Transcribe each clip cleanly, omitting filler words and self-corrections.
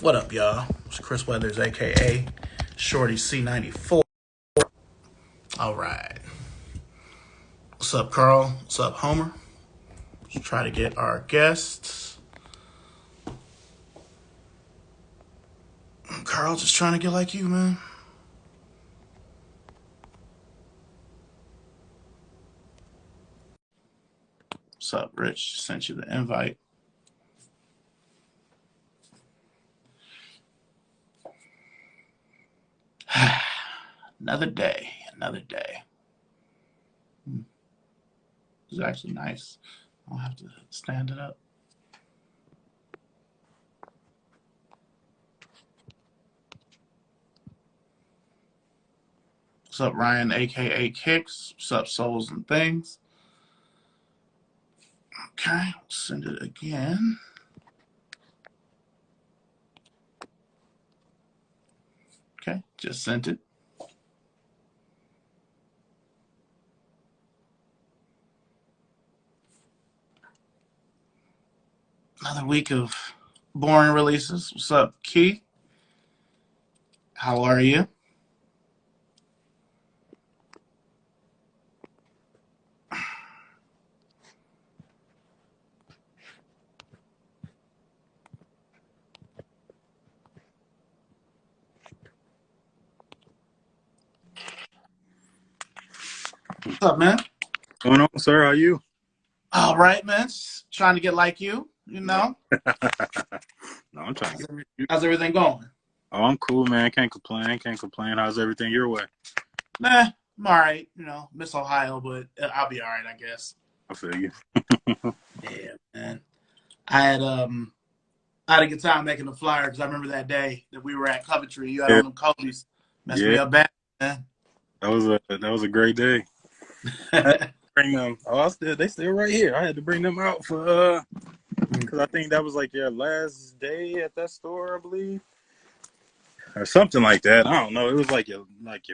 What up, y'all? It's Chris Weathers, aka Shorty C94. All right. What's up, Carl? What's up, Homer? Let's try to get our guests. Carl, just trying to get like you, man. What's up, Rich? Sent you the invite. Another day. Another day. It's actually nice. I'll have to stand it up. What's up, Ryan, aka Kicks? What's up, Souls and Things? Okay, send it again. Okay, just sent it. Another week of boring releases. What's up, Key? How are you? What's up, man? What's going on, sir? How are you? All right, man. Just trying to get like you, you know? No, I'm trying to get you. How's everything going? Oh, I'm cool, man. Can't complain. Can't complain. How's everything your way? Nah, I'm all right. You know, miss Ohio, but I'll be all right, I guess. I feel you. Yeah, man. I had a good time making the flyer because I remember that day that we were at Coventry. You had Yeah, on them Kobe's. Messed me yeah. up bad, man. That was a great day. I had to bring them. They still right here. I had to bring them out for because I think that was like your last day at that store, I believe, or something like that. I don't know. It was like your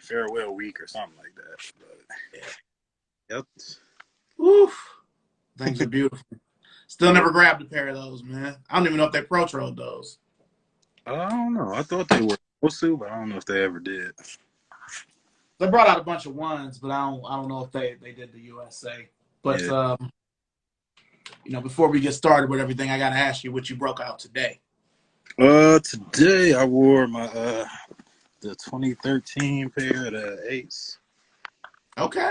farewell week or something like that. But, yep. Woof. Things are beautiful. Still never grabbed a pair of those, man. I don't even know if they pro-trolled those. I don't know. I thought they were supposed to, but I don't know if they ever did. They brought out a bunch of ones, but I don't know if they did the USA. But Yeah. before we get started with everything, I gotta ask you what you broke out today. Today I wore my the 2013 pair of the Eights. Okay.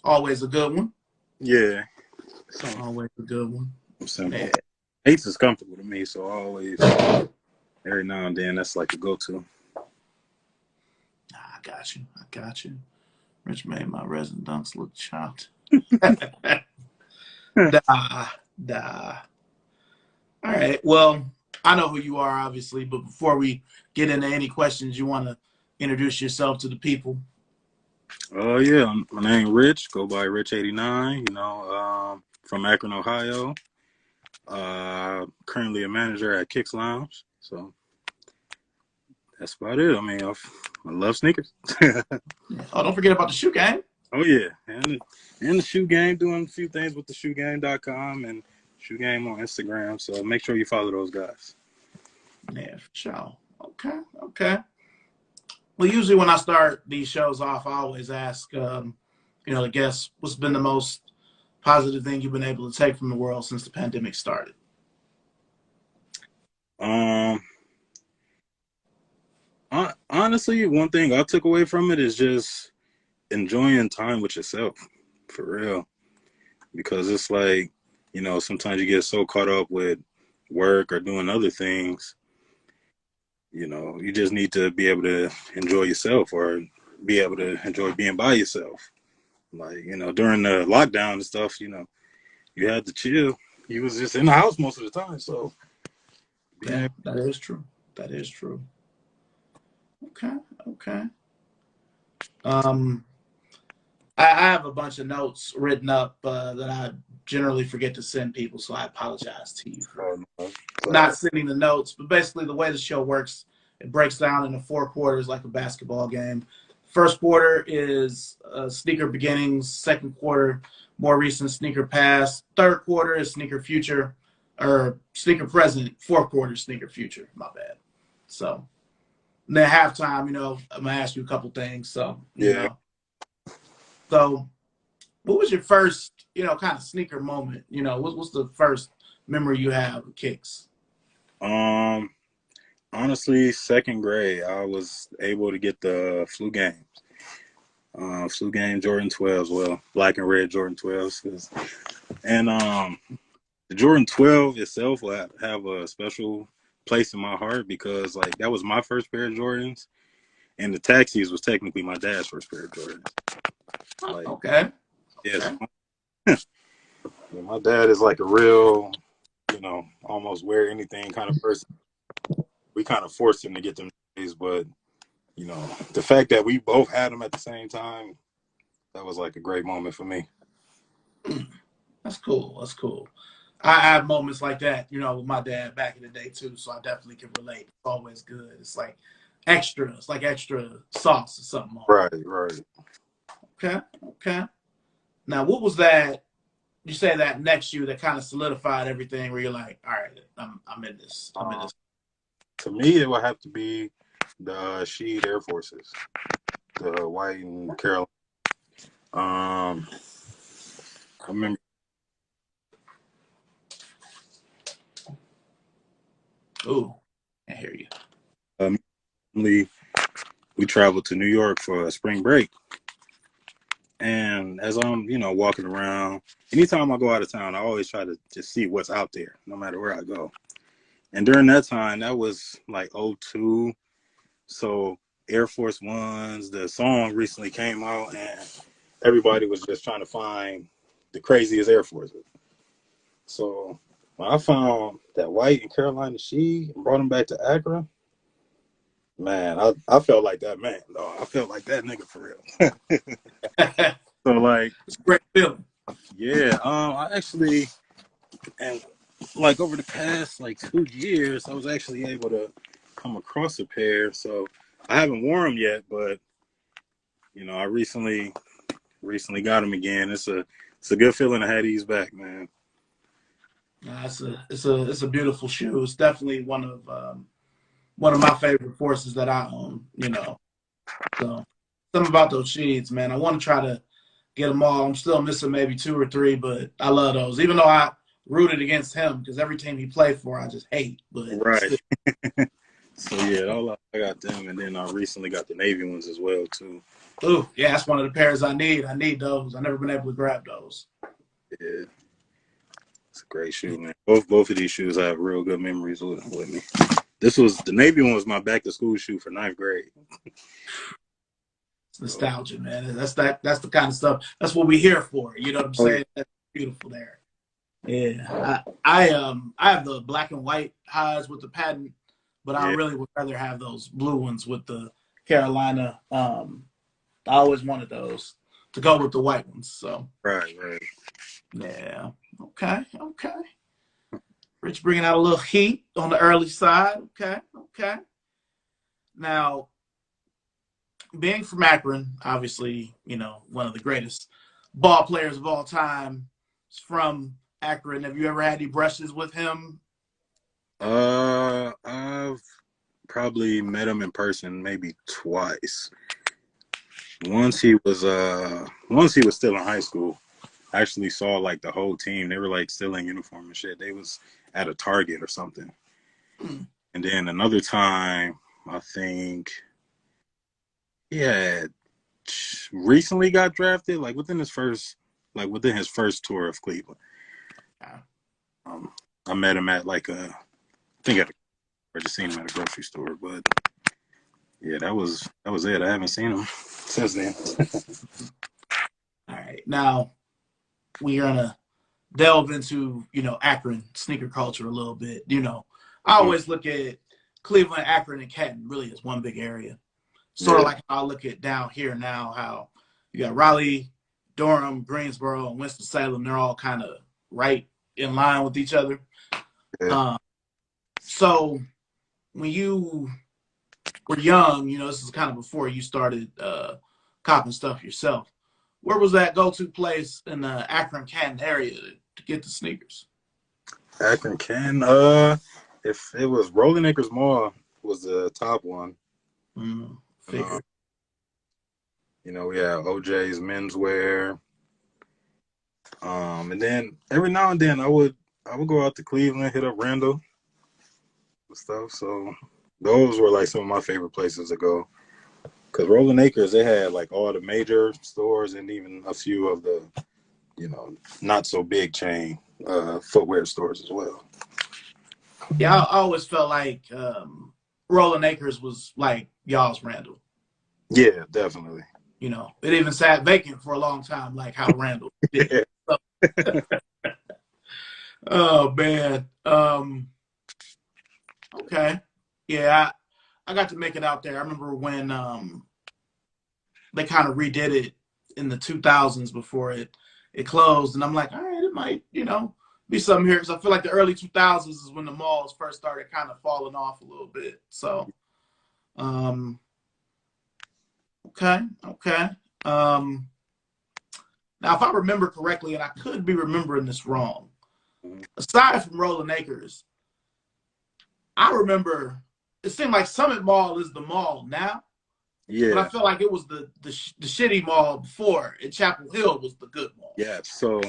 Always a good one. Yeah. Always a good one. Simple. Yeah. Eights is comfortable to me, so I always every now and then that's like a go-to. I got you. I got you. Rich made my resin dunks look chopped. Nah, nah. All right. Well, I know who you are, obviously, but before we get into any questions, you want to introduce yourself to the people. Yeah, my name Rich. Go by Rich89. From Akron, Ohio. Currently a manager at Kicks Lounge. So that's about it. I mean, I love sneakers. Oh, don't forget about the shoe game. Oh yeah, and the shoe game, doing a few things with the shoegame.com and shoe game on Instagram. So make sure you follow those guys. Yeah, for sure. Okay, okay. Well, usually when I start these shows off, I always ask, the guests, what's been the most positive thing you've been able to take from the world since the pandemic started? Um, Honestly, one thing I took away from it is just enjoying time with yourself, for real. Because it's like, sometimes you get so caught up with work or doing other things. You just need to be able to enjoy yourself or be able to enjoy being by yourself. Like, during the lockdown and stuff, you had to chill. You was just in the house most of the time. So, Yeah, that is true. That is true. Okay, okay. I have a bunch of notes written up that I generally forget to send people, so I apologize to you for not sending the notes. But basically, the way the show works, it breaks down into 4 quarters like a basketball game. First quarter is sneaker beginnings. Second quarter, more recent sneaker past. Third quarter is sneaker future or sneaker present. Fourth quarter, sneaker future. My bad. So and then halftime, I'm gonna ask you a couple things. So Yeah. So what was your first, kind of sneaker moment? What's the first memory you have of kicks? Honestly, second grade, I was able to get the flu games. Flu game Jordan 12s, well, black and red Jordan 12s. And the Jordan 12 itself will have a special place in my heart because, like, that was my first pair of Jordans. And the Taxis was technically my dad's first pair of Jordans. Like, okay. yes. Yeah, my dad is like a real, almost wear anything kind of person. We kind of forced him to get them days, but the fact that we both had them at the same time, that was like a great moment for me. That's cool. That's cool. I have moments like that, with my dad back in the day too. So I definitely can relate. It's always good. It's like extra. It's like extra sauce or something on Right, right. Okay. Okay. Now, what was that? You say that next year that kind of solidified everything where you're like, all right, I'm in this. I'm in this. To me, it would have to be the Sheed Air Forces, the white and Carolina. I remember. Ooh, I hear you. We traveled to New York for a spring break. And as I'm, walking around, anytime I go out of town, I always try to just see what's out there, no matter where I go. And during that time, that was like '02. So Air Force Ones, the song recently came out, and everybody was just trying to find the craziest Air Forces. So when I found that white and Carolina Sheed and brought them back to Accra, man, I felt like that man. No, I felt like that nigga for real. So like, it's a great feeling. Yeah, I actually, and like over the past like 2 years, I was actually able to come across a pair. So I haven't worn them yet, but I recently got them again. It's a good feeling to have these back, man. It's a beautiful shoe. It's definitely one of my favorite forces that I own. So something about those sheets, man. I want to try to get them all. I'm still missing maybe 2 or 3, but I love those. Even though I rooted against him because every team he played for, I just hate. But right. So yeah, I got them, and then I recently got the navy ones as well too. Ooh, yeah, that's one of the pairs I need. I need those. I've never been able to grab those. Yeah, it's a great shoe, man. Both of these shoes I have real good memories with me. The navy one was my back to school shoe for 9th grade. It's nostalgia, man. That's the kind of stuff. That's what we're here for. You know what I'm saying? That's beautiful there. Yeah, I have the black and white highs with the patent, but I really would rather have those blue ones with the Carolina. I always wanted those to go with the white ones. So right. Yeah. Okay. Rich bringing out a little heat on the early side. Okay. Now, being from Akron, obviously, one of the greatest ball players of all time is from Akron. Have you ever had any brushes with him? I've probably met him in person maybe twice. Once he was still in high school. I actually saw like the whole team. They were like still in uniform and shit. They was at a Target or something. And then another time, I think he had recently got drafted, like within his first tour of Cleveland. I met him at I just seen him at a grocery store, but yeah, that was it. I haven't seen him since then. All right, now we're gonna delve into Akron sneaker culture a little bit. I always look at Cleveland, Akron, and Canton really as one big area. Sort of like how I look at down here now, how you got Raleigh, Durham, Greensboro, and Winston-Salem. They're all kind of right in line with each other. Yeah. So when you were young, this is kind of before you started copping stuff yourself. Where was that go-to place in the Akron, Canton area to get the sneakers? Akron, Canton. If it was Rolling Acres Mall, was the top one. Figure. You know, we have OJ's menswear. And then every now and then I would go out to Cleveland, hit up Randall and stuff. So those were like some of my favorite places to go. Because Rolling Acres, they had like all the major stores and even a few of the, you know, not so big chain footwear stores as well. Yeah, I always felt like Rolling Acres was like y'all's Randall. Yeah, definitely. You know, it even sat vacant for a long time, like how Randall did. Yeah. So, oh man. Okay. Yeah, I got to make it out there. I remember when they kind of redid it in the 2000s before it closed, and I'm like, all right, it might, you know, be something here, because I feel like the early 2000s is when the malls first started kind of falling off a little bit. So, okay. Now, if I remember correctly, and I could be remembering this wrong, aside from Rolling Acres, I remember it seemed like Summit Mall is the mall now. Yeah. But I feel like it was the shitty mall before, and Chapel Hill was the good mall. Yeah. So,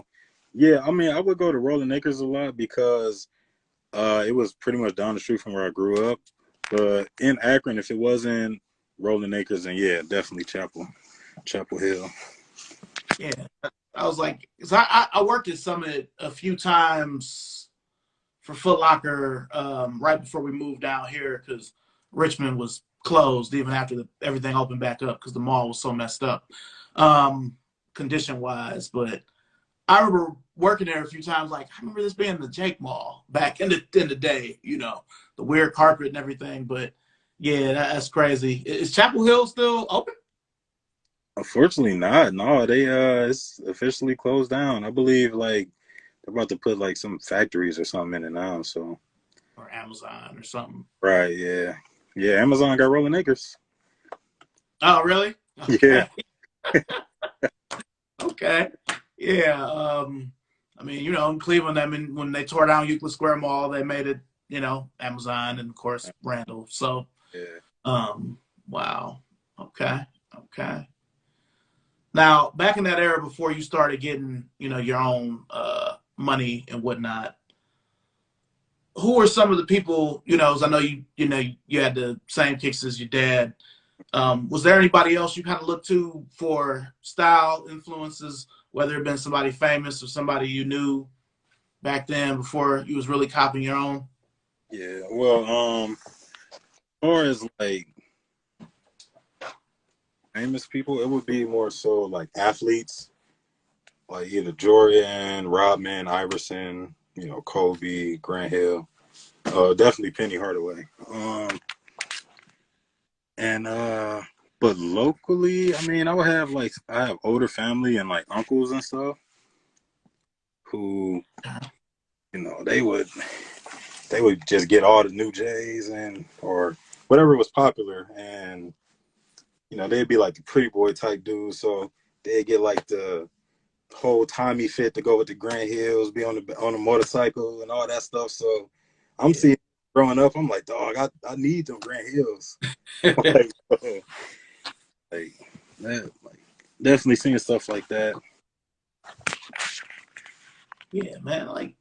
yeah, I mean, I would go to Rolling Acres a lot because it was pretty much down the street from where I grew up. But in Akron, if it wasn't Rolling Acres, then yeah, definitely Chapel Hill. Yeah, I was like, cause I worked at Summit a few times for Foot Locker right before we moved down here, because Richmond was closed even after everything opened back up, because the mall was so messed up condition wise. But I remember working there a few times. Like, I remember this being the Jake Mall back in the day, you know, the weird carpet and everything. But yeah, that's crazy. Is Chapel Hill still open? Unfortunately not. No, they it's officially closed down. I believe like they're about to put like some factories or something in it now. So Or Amazon or something. right, yeah. Yeah, Amazon got Rolling Acres. Oh, really? Yeah. Okay. Yeah. I mean, you know, in Cleveland, I mean, when they tore down Euclid Square Mall, they made it, you know, Amazon and of course Randall. So, Yeah. wow. Okay. Now, back in that era before you started getting, you know, your own money and whatnot, who were some of the people, you know, as I know you had the same kicks as your dad. Was there anybody else you kind of looked to for style influences, whether it been somebody famous or somebody you knew back then before you was really copying your own? Yeah. Well, as far as like famous people, it would be more so like athletes, like either Jordan, Rodman, Iverson, you know, Kobe, Grant Hill, definitely Penny Hardaway. And but locally, I mean, I have older family and like uncles and stuff who, you know, they would just get all the new J's and or whatever was popular, and you know, they'd be like the pretty boy type dudes, so they'd get like the whole Tommy fit to go with the Grand Hills, be on the motorcycle and all that stuff. So I'm seeing growing up, I'm like, dog, I need them Grand Hills. like, like that, like definitely seeing stuff like that. Yeah, man. Like,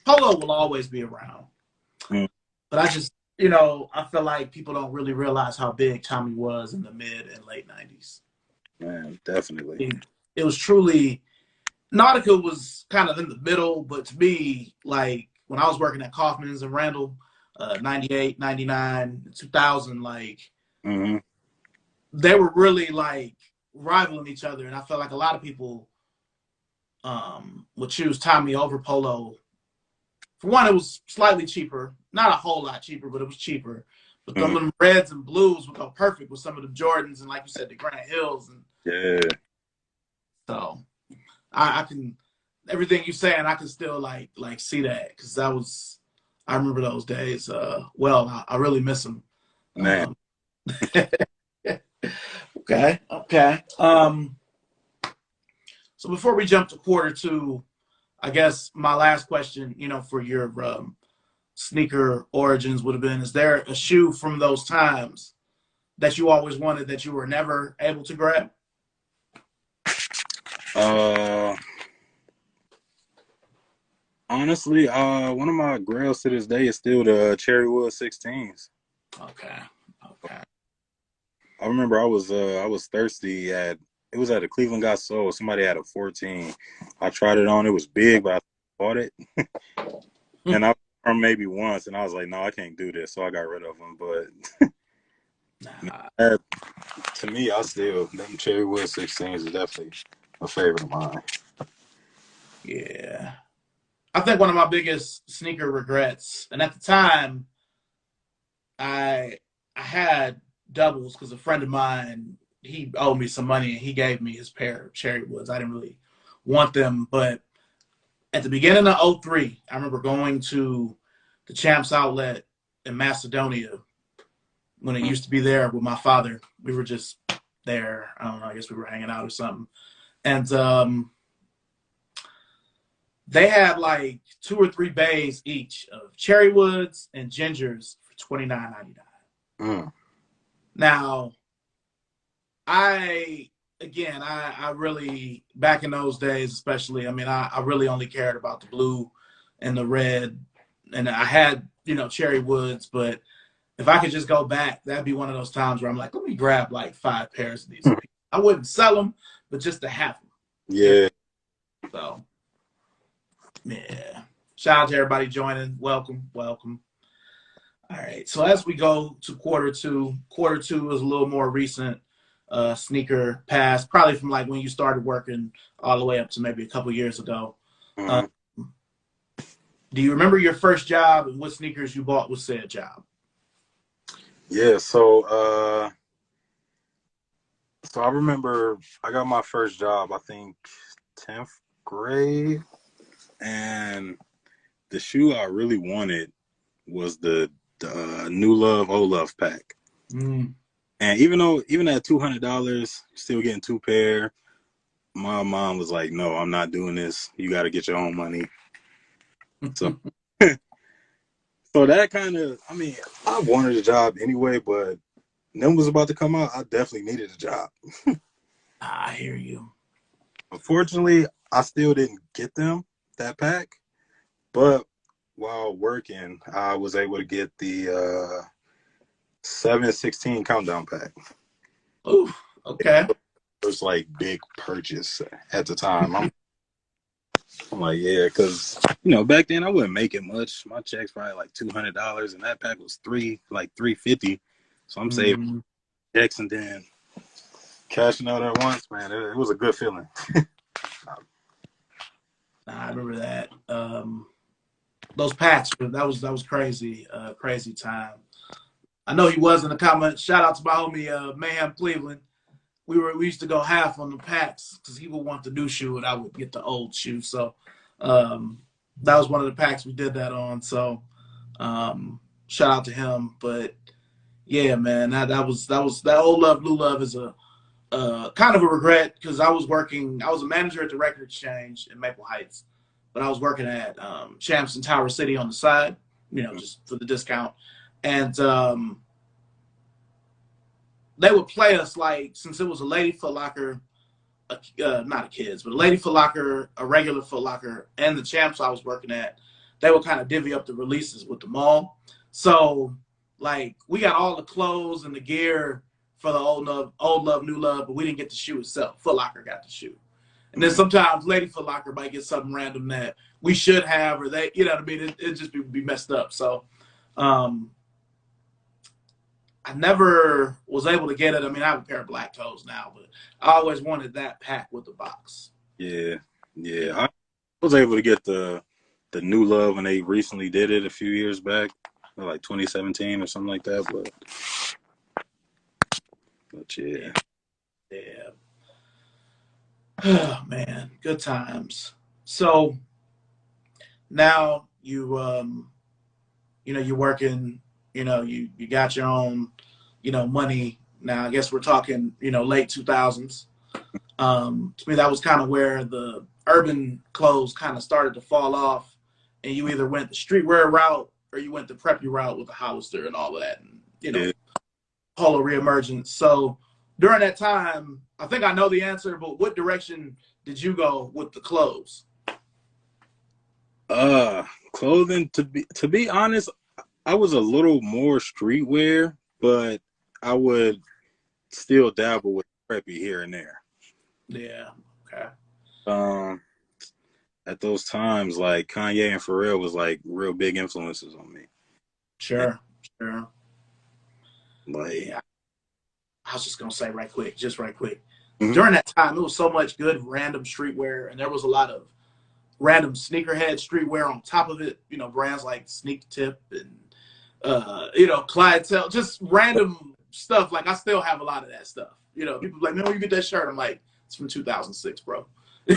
Polo will always be around, but I just, you know, I feel like people don't really realize how big Tommy was in the mid and late '90s. Man, definitely. It was truly. Nautica was kind of in the middle, but to me, like when I was working at Kaufman's and Randall, 98, 99, 2000, like they were really like rivaling each other. And I felt like a lot of people would choose Tommy over Polo. For one, it was slightly cheaper, not a whole lot cheaper, but it was cheaper. But them reds and blues would go perfect with some of the Jordans and, like you said, the Grant Hills. And yeah. So I can, everything you saying, I can still like see that, because I remember those days. Well, I really miss them. Man. Okay. So before we jump to quarter two, I guess my last question, you know, for your sneaker origins would have been, is there a shoe from those times that you always wanted that you were never able to grab? Honestly, one of my grails to this day is still the Cherrywood 16s. Okay. I remember I was thirsty at it was at a Cleveland Got Sold. Somebody had a 14. I tried it on. It was big, but I bought it. And I wore maybe once, and I was like, no, I can't do this. So I got rid of them. But to me, them Cherrywood 16s is definitely a favorite of mine. Yeah. I think one of my biggest sneaker regrets, and at the time, I had doubles because a friend of mine, he owed me some money and he gave me his pair of Cherrywoods. I didn't really want them, but at the beginning of 2003, I remember going to the Champs Outlet in Macedonia when it used to be there with my father. We were just there. I don't know. I guess we were hanging out or something. And they had like 2 or 3 bays each of Cherrywoods and Gingers for $29.99. Now, I really, back in those days especially, I mean, I really only cared about the blue and the red. And I had, Cherrywoods, but if I could just go back, that'd be one of those times where I'm like, let me grab like 5 pairs of these. I wouldn't sell them, but just to have them. Yeah. So, yeah. Shout out to everybody joining. Welcome. All right. So as we go to quarter two is a little more recent sneaker pass, probably from like when you started working all the way up to maybe a couple years ago. Do you remember your first job and what sneakers you bought with said job? Yeah, so I remember I got my first job, I think 10th grade, and the shoe I really wanted was the New Love Old Love pack. And even at $200, still getting 2 pair, my mom was like, no, I'm not doing this. You got to get your own money. So so that kind of, I mean, I wanted a job anyway, but them was about to come out. I definitely needed a job. I hear you. Unfortunately, I still didn't get that pack, but while working, I was able to get the 7/16 countdown pack. Ooh, okay. It was like big purchase at the time. I'm like, yeah, because back then I wasn't making much. My check's probably like $200, and that pack was $350. So I'm saving checks and then cashing out at once. Man, it was a good feeling. I remember that. Those packs, that was crazy. Crazy time. I know he was in the comments. Shout out to my homie Mayhem Cleveland. We used to go half on the packs because he would want the new shoe and I would get the old shoe. So that was one of the packs we did that on. So shout out to him. But yeah, man, that Old Love, Blue Love is a kind of a regret because I was a manager at the Record Exchange in Maple Heights, but I was working at Champs in Tower City on the side, just for the discount. And they would play us like, since it was a Lady Foot Locker, not a kids, but a Lady Foot Locker, a regular Foot Locker, and the Champs I was working at, they would kind of divvy up the releases with the mall. So, like, we got all the clothes and the gear for the Old Love, New Love, but we didn't get the shoe itself. Foot Locker got the shoe. And then sometimes Lady Foot Locker might get something random that we should have, or they, what I mean? It just be messed up. So, I never was able to get it. I mean, I have a pair of black toes now, but I always wanted that pack with the box. Yeah. I was able to get the New Love when they recently did it a few years back, like 2017 or something like that. But yeah. Oh, man, good times. So now you're working. You got your own, money. Now, I guess we're talking, late 2000s. To me, that was kind of where the urban clothes kind of started to fall off, and you either went the streetwear route or you went the preppy route with the Hollister and all of that, and Yeah. Polo reemergence. So during that time, I think I know the answer, but what direction did you go with the clothes? Clothing, to be honest, I was a little more streetwear, but I would still dabble with preppy here and there. Yeah. Okay. Um, at those times, like Kanye and Pharrell was like real big influences on me. And, Sure. Sure. like, Yeah. I was just gonna say right quick. mm-hmm. During that time, it was so much good random streetwear, and there was a lot of random sneakerhead streetwear on top of it. Brands like Sneak Tip and Clientele, just random stuff. Like I still have a lot of that stuff. People like, man, where you get that shirt? I'm like, it's from 2006, bro.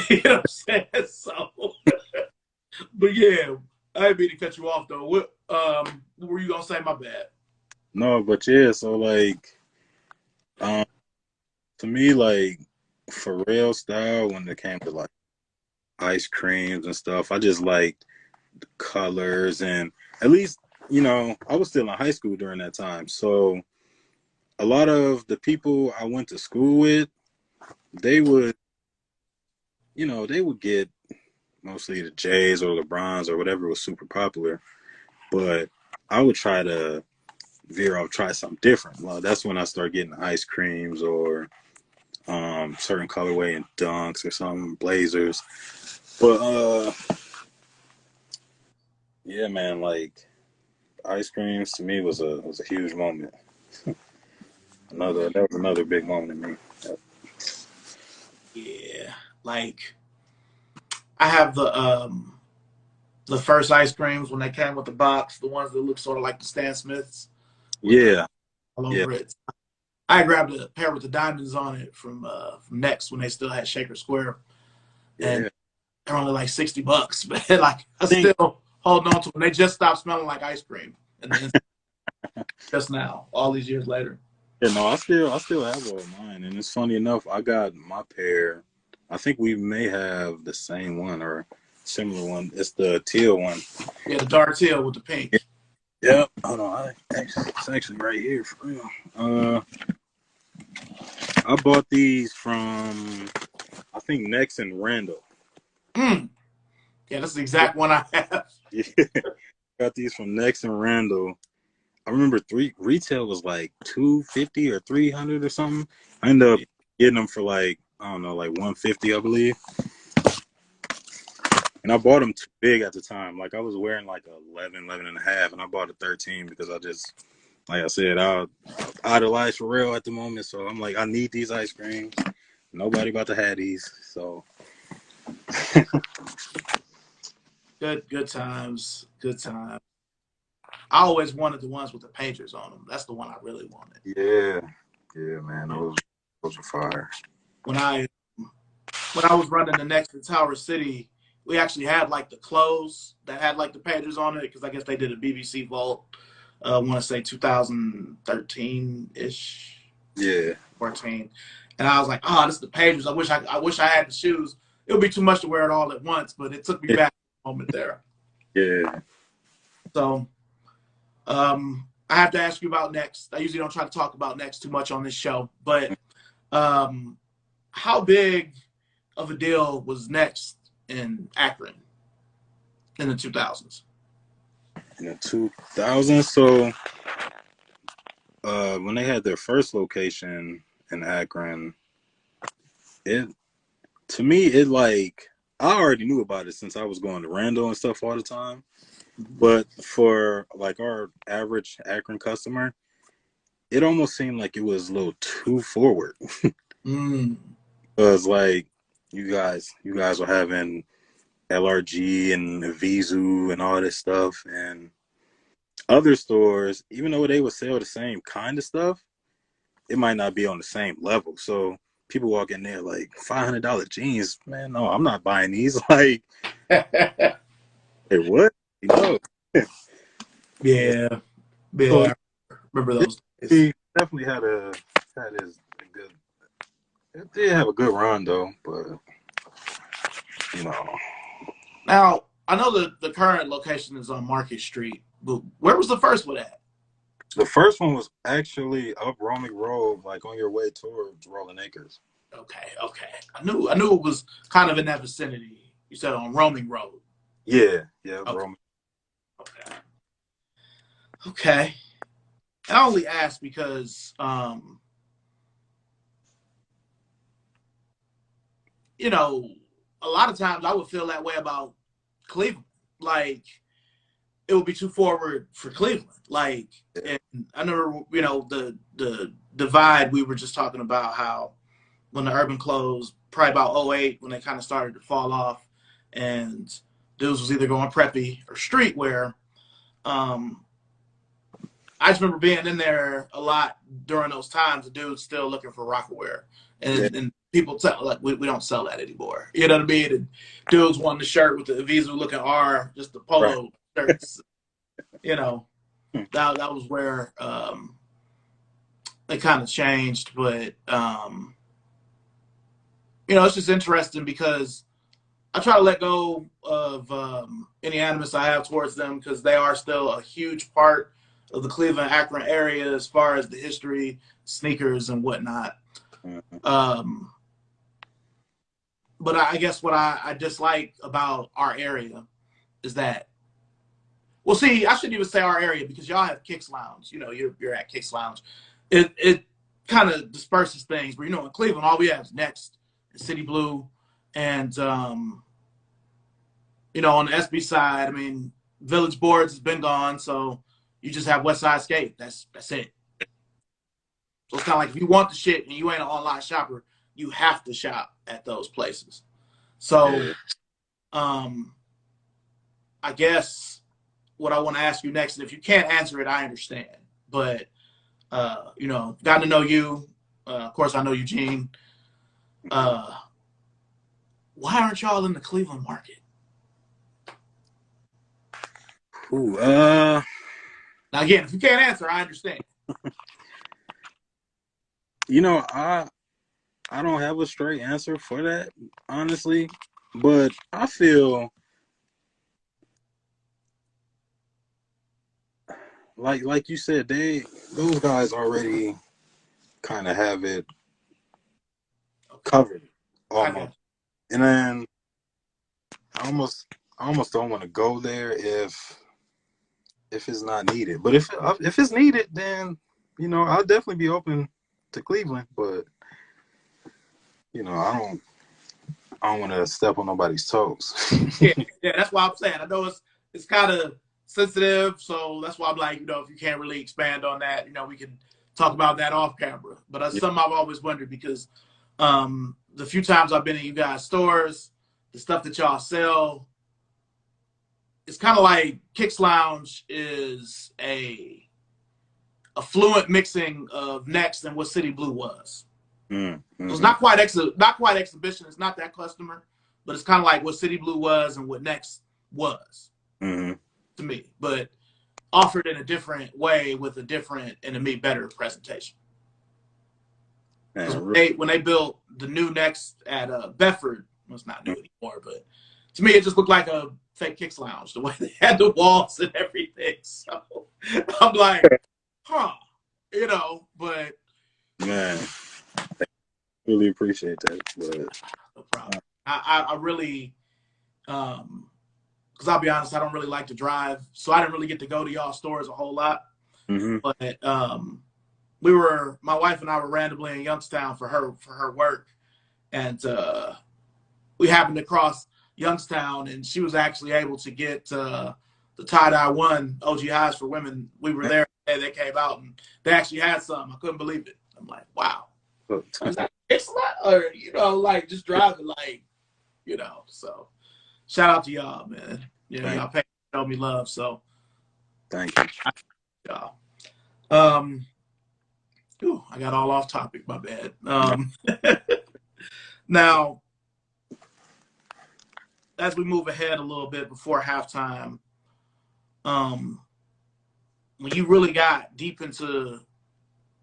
You know what I'm saying? So, but yeah, I didn't mean to cut you off though. What were you gonna say? My bad. No, but yeah, so like, to me, like Pharrell style when it came to like ice creams and stuff, I just liked the colors and at least I was still in high school during that time, so a lot of the people I went to school with, they would they would get mostly the Jays or LeBrons or whatever was super popular, but I would try to veer off, try something different. Well, that's when I started getting ice creams or certain colorway and dunks or something, blazers. But yeah, man, like ice creams to me was a huge moment. That was another big moment in me. Yeah, like I have the first ice creams when they came with the box, the ones that look sort of like the Stan Smiths with the Yeah, all yeah, over it. I grabbed a pair with the diamonds on it from Next when they still had Shaker Square, and yeah. they're only like $60. But like I I think still holding on to them. They just stopped smelling like ice cream, and then just now, all these years later. yeah, no, I still have all of mine, and it's funny enough. I got my pair. I think we may have the same one or similar one. It's the teal one. Yeah, the dark teal with the pink. Yep. Hold on. It's actually right here for real. I bought these from I think Next and Randall. Mm. Yeah, that's the exact one I have. Yeah. Got these from Next and Randall. I remember retail was like 250 or 300 or something. I ended up getting them for like I don't know, like 150, I believe. And I bought them too big at the time. Like I was wearing like 11 and a half, and I bought a 13 because I just, like I said, I idolize Pharrell at the moment. So I'm like, I need these ice creams. Nobody about to have these. So Good times. Good times. I always wanted the ones with the painters on them. That's the one I really wanted. yeah, man, those are fire. When I was running the Next in Tower City, we actually had like the clothes that had like the painters on it because I guess they did a BBC Vault. I want to say 2013 ish, Yeah, 14, and I was like, oh, this is the painters. I wish I had the shoes. It would be too much to wear it all at once, but it took me back a moment there. yeah. So I have to ask you about Next. I usually don't try to talk about Next too much on this show, but how big of a deal was Next in Akron in the 2000s? In the 2000s, so when they had their first location in Akron, it to me it like I already knew about it since I was going to Randall and stuff all the time. But for like our average Akron customer, it almost seemed like it was a little too forward. Because like you guys were having LRG and Vizu and all this stuff, and other stores, even though they would sell the same kind of stuff, it might not be on the same level. So people walk in there like $500 jeans, man. No, I'm not buying these. Like, hey, what? Yeah, So yeah. I remember those days. he definitely had his good. It did have a good run though, but you know. Now I know the current location is on Market Street. but where was the first one at? The first one was actually up Romick Road, like on your way towards Rolling Acres. Okay. I knew it was kind of in that vicinity. You said on Roaming Road. Yeah, Okay. Romick. Okay. I only asked because, you know, a lot of times I would feel that way about Cleveland. Like, it would be too forward for Cleveland. Like, and I remember, the divide we were just talking about, how when the urban closed, probably about '08, when they kind of started to fall off, and dudes was either going preppy or streetwear. I just remember being in there a lot during those times. The dudes still looking for Rockaware, and people tell like we don't sell that anymore. You know what I mean? And dudes wanting the shirt with the Avizu looking R, just the polo shirts. That was where it kind of changed. But it's just interesting because I try to let go of any animus I have towards them, because they are still a huge part of the Cleveland, Akron area as far as the history, sneakers, and whatnot. But I guess what I dislike about our area is that, well, see, I shouldn't even say our area, because y'all have Kicks Lounge. You're at Kicks Lounge. It kind of disperses things. But in Cleveland, all we have is Next and City Blue, and on the SB side, I mean, Village Boards has been gone, so you just have West Side Skate. That's it. So it's kind of like, if you want the shit and you ain't an online shopper, you have to shop at those places. So, I guess what I want to ask you next, and if you can't answer it, I understand. But got to know you. Of course, I know Eugene. Why aren't y'all in the Cleveland market? Now, again, if you can't answer, I understand. I don't have a straight answer for that, honestly. But I feel like you said, those guys already kind of have it covered almost. And then I almost don't want to go there if it's not needed. But if it's needed, then I'll definitely be open to Cleveland. But I don't want to step on nobody's toes. yeah, that's why I'm saying. I know it's kind of sensitive, so that's why I'm like, if you can't really expand on that, we can talk about that off camera. But that's something I've always wondered, because the few times I've been in you guys' stores, the stuff that y'all sell, it's kind of like Kicks Lounge is a fluent mixing of Next and what City Blue was. Mm-hmm. So it's not quite exhibition. It's not that customer, but it's kind of like what City Blue was and what Next was to me, but offered in a different way with a different and to me better presentation. When they built the new Next at Bedford, well, it's not new anymore, but to me it just looked like a fake Kicks Lounge, the way they had the walls and everything. So I'm like, but man, I really appreciate that. But no problem. I really, because I'll be honest, I don't really like to drive, so I didn't really get to go to y'all stores a whole lot. But my wife and I were randomly in Youngstown for her work, and we happened to cross Youngstown, and she was actually able to get the tie-dye one OG highs for women. We were there, and they came out, and they actually had some. I couldn't believe it. I'm like, wow. Is that it's not, or like just driving, like, so shout out to y'all, man. Y'all show me love, so thank you. Y'all. I got all off topic, my bad. Now, as we move ahead a little bit before halftime, when you really got deep into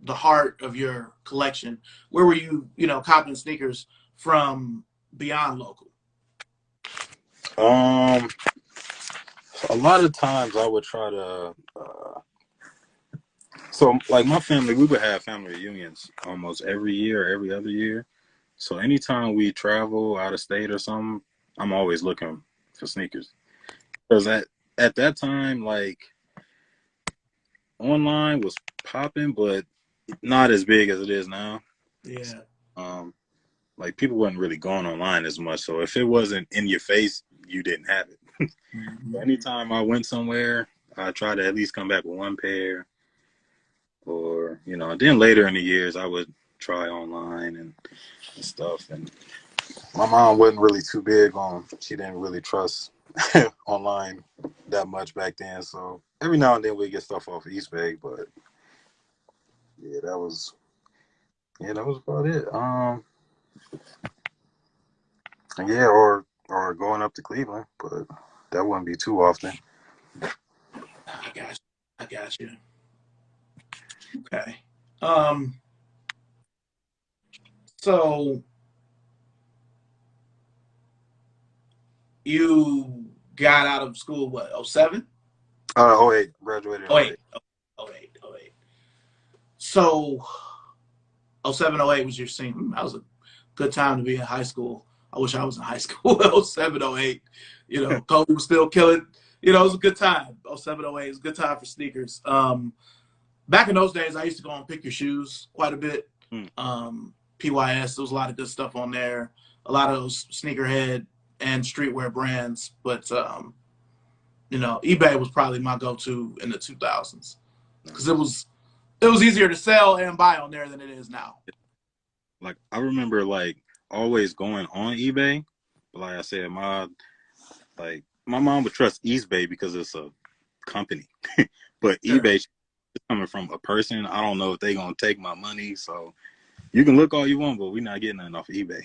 the heart of your collection, where were you, copping sneakers from beyond local? A lot of times I would try to. So, like my family, we would have family reunions almost every year, every other year. So, anytime we travel out of state or something, I'm always looking for sneakers. Because at that time, like online was popping, but not as big as it is now. Yeah. Um, like people wasn't really going online as much. So if it wasn't in your face, you didn't have it. Mm-hmm. Anytime I went somewhere, I tried to at least come back with one pair, or then later in the years I would try online and stuff. And my mom wasn't really too big on. She didn't really trust online that much back then. So every now and then we get stuff off of eBay, but yeah, that was about it. Yeah, or going up to Cleveland, but that wouldn't be too often. I got you. I got you. Okay. Um. So you got out of school what? 07? Oh 08, graduated Oh in eight. 08. Oh eight. Oh eight. So 07, 08 was your senior. That was a good time to be in high school. I wish I was in high school. 07, 08. Kobe was still killing. It was a good time. 07, 08 was a good time for sneakers. Back in those days, I used to go and pick your shoes quite a bit. Hmm. PYS, there was a lot of good stuff on there. A lot of those sneakerhead and streetwear brands. But, eBay was probably my go-to in the 2000s because it was easier to sell and buy on there than it is now. Like I remember like always going on eBay, but like I said, my mom would trust eBay because it's a company, but Sure. eBay is coming from a person. I don't know if they gonna take my money, so you can look all you want, but we're not getting nothing off of eBay.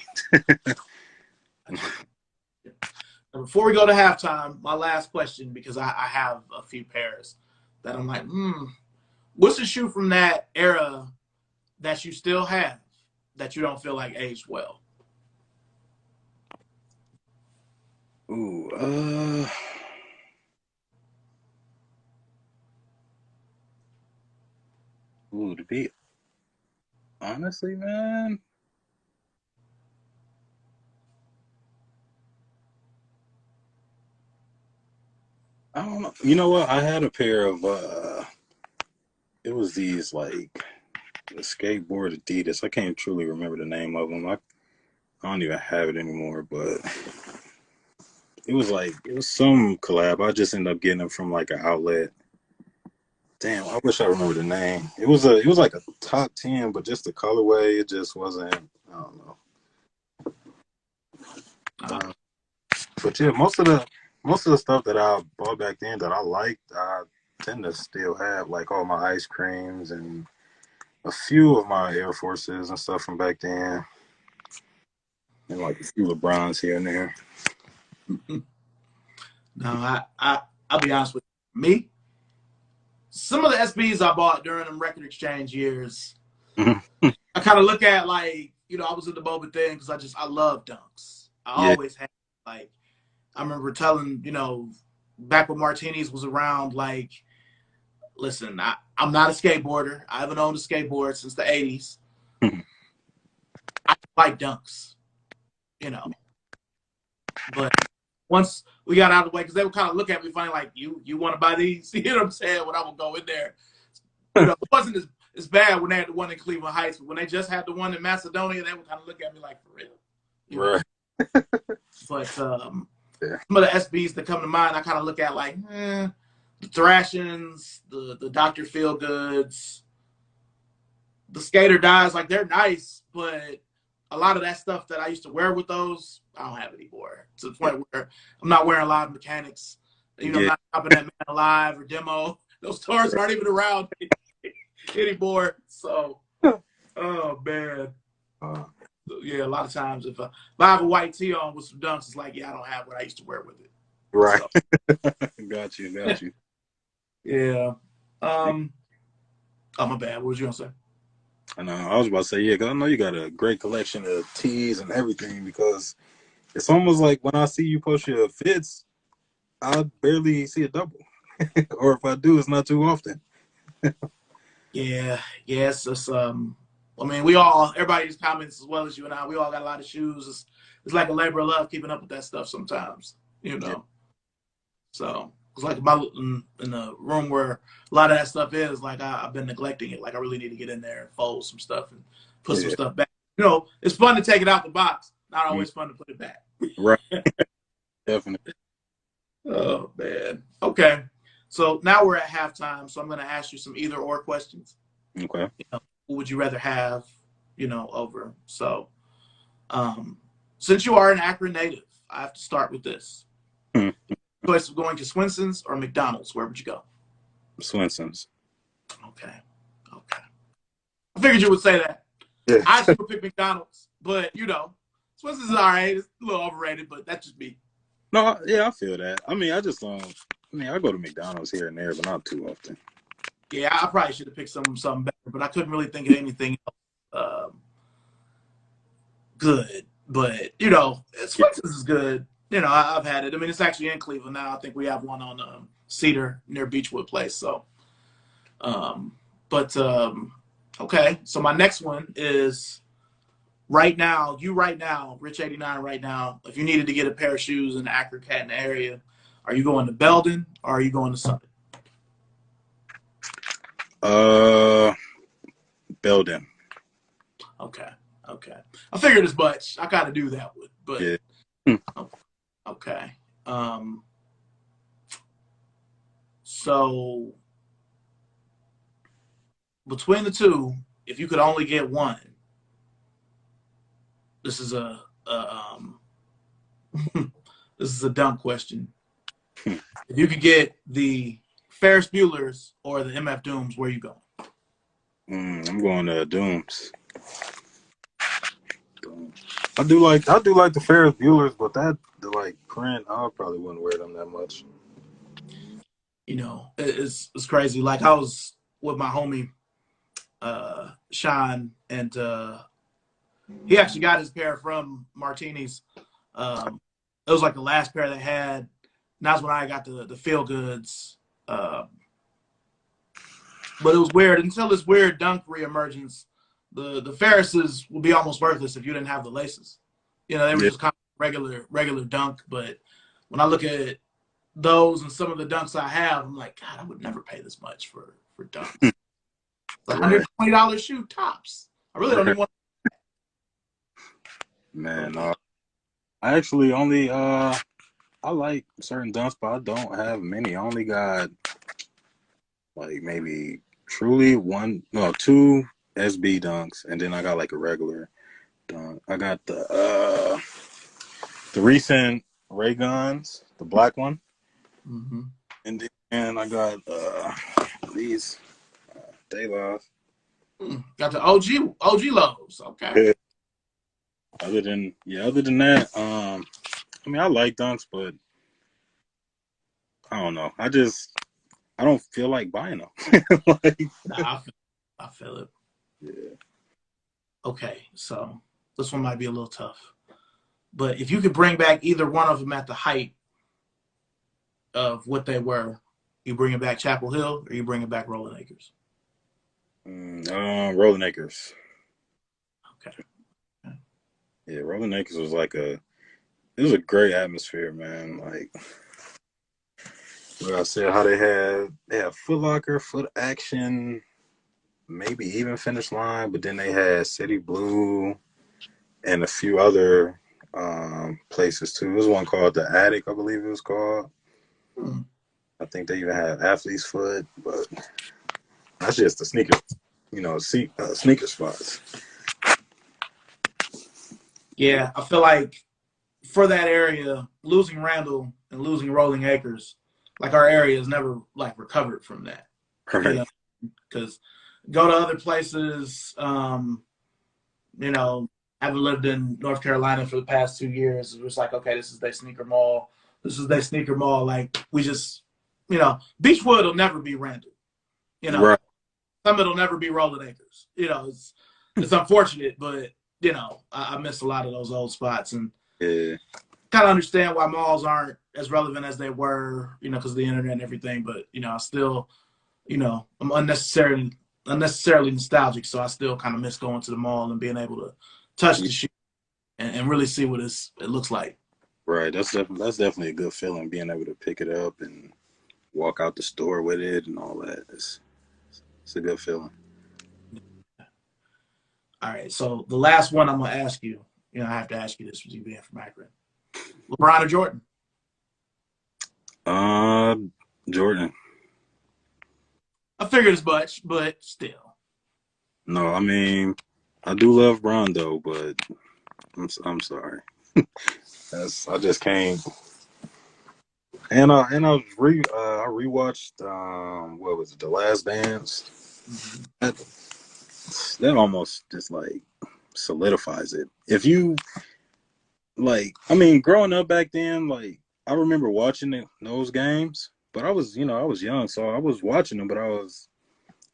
Before we go to halftime, my last question, because I have a few pairs that I'm like, what's the shoe from that era that you still have that you don't feel like aged well? Ooh, to be honestly, man, I don't know. You know what? I had a pair of it was these like the skateboard Adidas. I can't truly remember the name of them. I don't even have it anymore, but it was some collab. I just ended up getting them from like an outlet. Damn, I wish I remember the name. It was like a top 10, but just the colorway, it just wasn't. I don't know. Uh, but yeah, most of the stuff that I bought back then that I liked, I tend to still have, like all my ice creams and a few of my Air Forces and stuff from back then, and like a few LeBrons here and there. No, I'll be honest with you. Me, some of the SBs I bought during them record exchange years, I kind of look at like, I was in the Boba thing because I love dunks. I Yeah, always had, like, I remember telling, back when Martinis was around, like, listen, I'm not a skateboarder. I haven't owned a skateboard since the 80s. I like dunks, you know. But once we got out of the way, because they would kind of look at me funny, like, you want to buy these? You know what I'm saying? When I would go in there. It wasn't as bad when they had the one in Cleveland Heights, but when they just had the one in Macedonia, they would kind of look at me like, for real. right. But Yeah. some of the SBs that come to mind, I kind of look at like, the Thrashings, the Dr. Feelgoods, the Skater Dies, like they're nice, but a lot of that stuff that I used to wear with those, I don't have anymore. To the point where I'm not wearing live mechanics. I'm Yeah, not shopping at Man Alive or Demo. Those stores aren't even around anymore. So, oh man. Yeah, a lot of times if I have a white tee on with some dunks, it's like, yeah, I don't have what I used to wear with it. right. So, Got you. yeah. Oh, my bad. What was you gonna say? I know. I was about to say, yeah, 'cause I know you got a great collection of tees and everything because it's almost like when I see you post your fits, I barely see a double, or if I do, it's not too often. Yeah, yes. I mean, we all, everybody's comments as well as you and I, we all got a lot of shoes. It's like a labor of love keeping up with that stuff sometimes, you Yeah, know. So it's like in the room where a lot of that stuff is, like I've been neglecting it. Like I really need to get in there and fold some stuff and put some yeah, stuff back. You know, it's fun to take it out the box. Not mm, always fun to put it back. right, definitely. Oh man. Okay. So now we're at halftime. So I'm going to ask you some either or questions. Okay. You know, who would you rather have? You know, over. So, since you are an Akron native, I have to start with this. Hmm. Choice of going to Swenson's or McDonald's. Where would you go? Swenson's. Okay. Okay. I figured you would say that. Yeah. I still pick McDonald's, but you know, Swenson's is all right. It's a little overrated, but that's just me. No, yeah, I feel that. I mean, I just don't. I mean, I go to McDonald's here and there, but not too often. Yeah, I probably should have picked something better, but I couldn't really think of anything else good. But you know, Yeah. Swenson's is good. You know, I've had it. I mean, it's actually in Cleveland now. I think we have one on Cedar near Beechwood Place. So, um, but okay. So my next one is right now. Rich 89 right now. If you needed to get a pair of shoes in the Akron Canton area, are you going to Belden or are you going to Summit? Belden. Okay. Okay. I figured as much. I gotta do that one, but Yeah. Hmm. okay. So between the two, if you could only get one, this is this is a dumb question. If you could get the Ferris Bueller's or the MF Dooms, where you going? I'm going to Dooms. I do like the Ferris Bueller's, but the like print, I probably wouldn't wear them that much. You know, it's crazy. Like I was with my homie Sean, and he actually got his pair from Martini's. It was like the last pair they had. And that's when I got the Feel Goods. But it was weird until this weird dunk reemergence. The Ferrises would be almost worthless if you didn't have the laces. You know, they were Yeah. just kind of regular dunk. But when I look at those and some of the dunks I have, I'm like, God, I would never pay this much for dunks. It's $120 shoe tops. I really don't even want. Man, I actually only I like certain dunks, but I don't have many. I only got like maybe truly two SB dunks, and then I got like a regular dunk. I got the recent Ray Guns, the black one, Mm-hmm. and then I got these Day Lost. Got the OG lows. Okay. Yeah. Other than that, I mean, I like dunks, but I don't know. I don't feel like buying them. Like, Nah, I feel it. yeah. Okay, so this one might be a little tough. But if you could bring back either one of them at the height of what they were, you bring it back Chapel Hill or you bring it back Rolling Acres? Rolling Acres. Okay. Yeah, Rolling Acres was it was a great atmosphere, man. Like I said, how they had Foot Locker, Foot Action, maybe even Finish Line, but then they had City Blue and a few other places too. There was one called the Attic, I believe it was called. I think they even had Athlete's Foot, but that's just the sneaker, sneaker spots. Yeah, I feel like for that area, losing Randall and losing Rolling Acres, like our area has never like recovered from that. Right. You know, because go to other places, you know, I haven't lived in North Carolina for the past 2 years. It was like, okay, this is their sneaker mall. This is their sneaker mall. Like we just, you know, Beechwood will never be Randall. You know, Right. Summit will never be Rolling Acres. You know, it's unfortunate, but you know, I miss a lot of those old spots and Yeah. kind of understand why malls aren't as relevant as they were, because of the internet and everything. But I still, I'm unnecessarily nostalgic, so I still kind of miss going to the mall and being able to touch the shoe and really see what it looks like. Right. That's definitely a good feeling, being able to pick it up and walk out the store with it and all that. It's a good feeling. All right. So the last one I'm gonna ask you, I have to ask you this with you being from Akron. LeBron or Jordan? Jordan. I figured as much, but still. No, I mean, I do love Bron though, but I'm sorry. I just can't. And I rewatched what was it, The Last Dance. That almost just like solidifies it. If you like, I mean, growing up back then, like I remember watching those games, but I was young, so I was watching them, but I was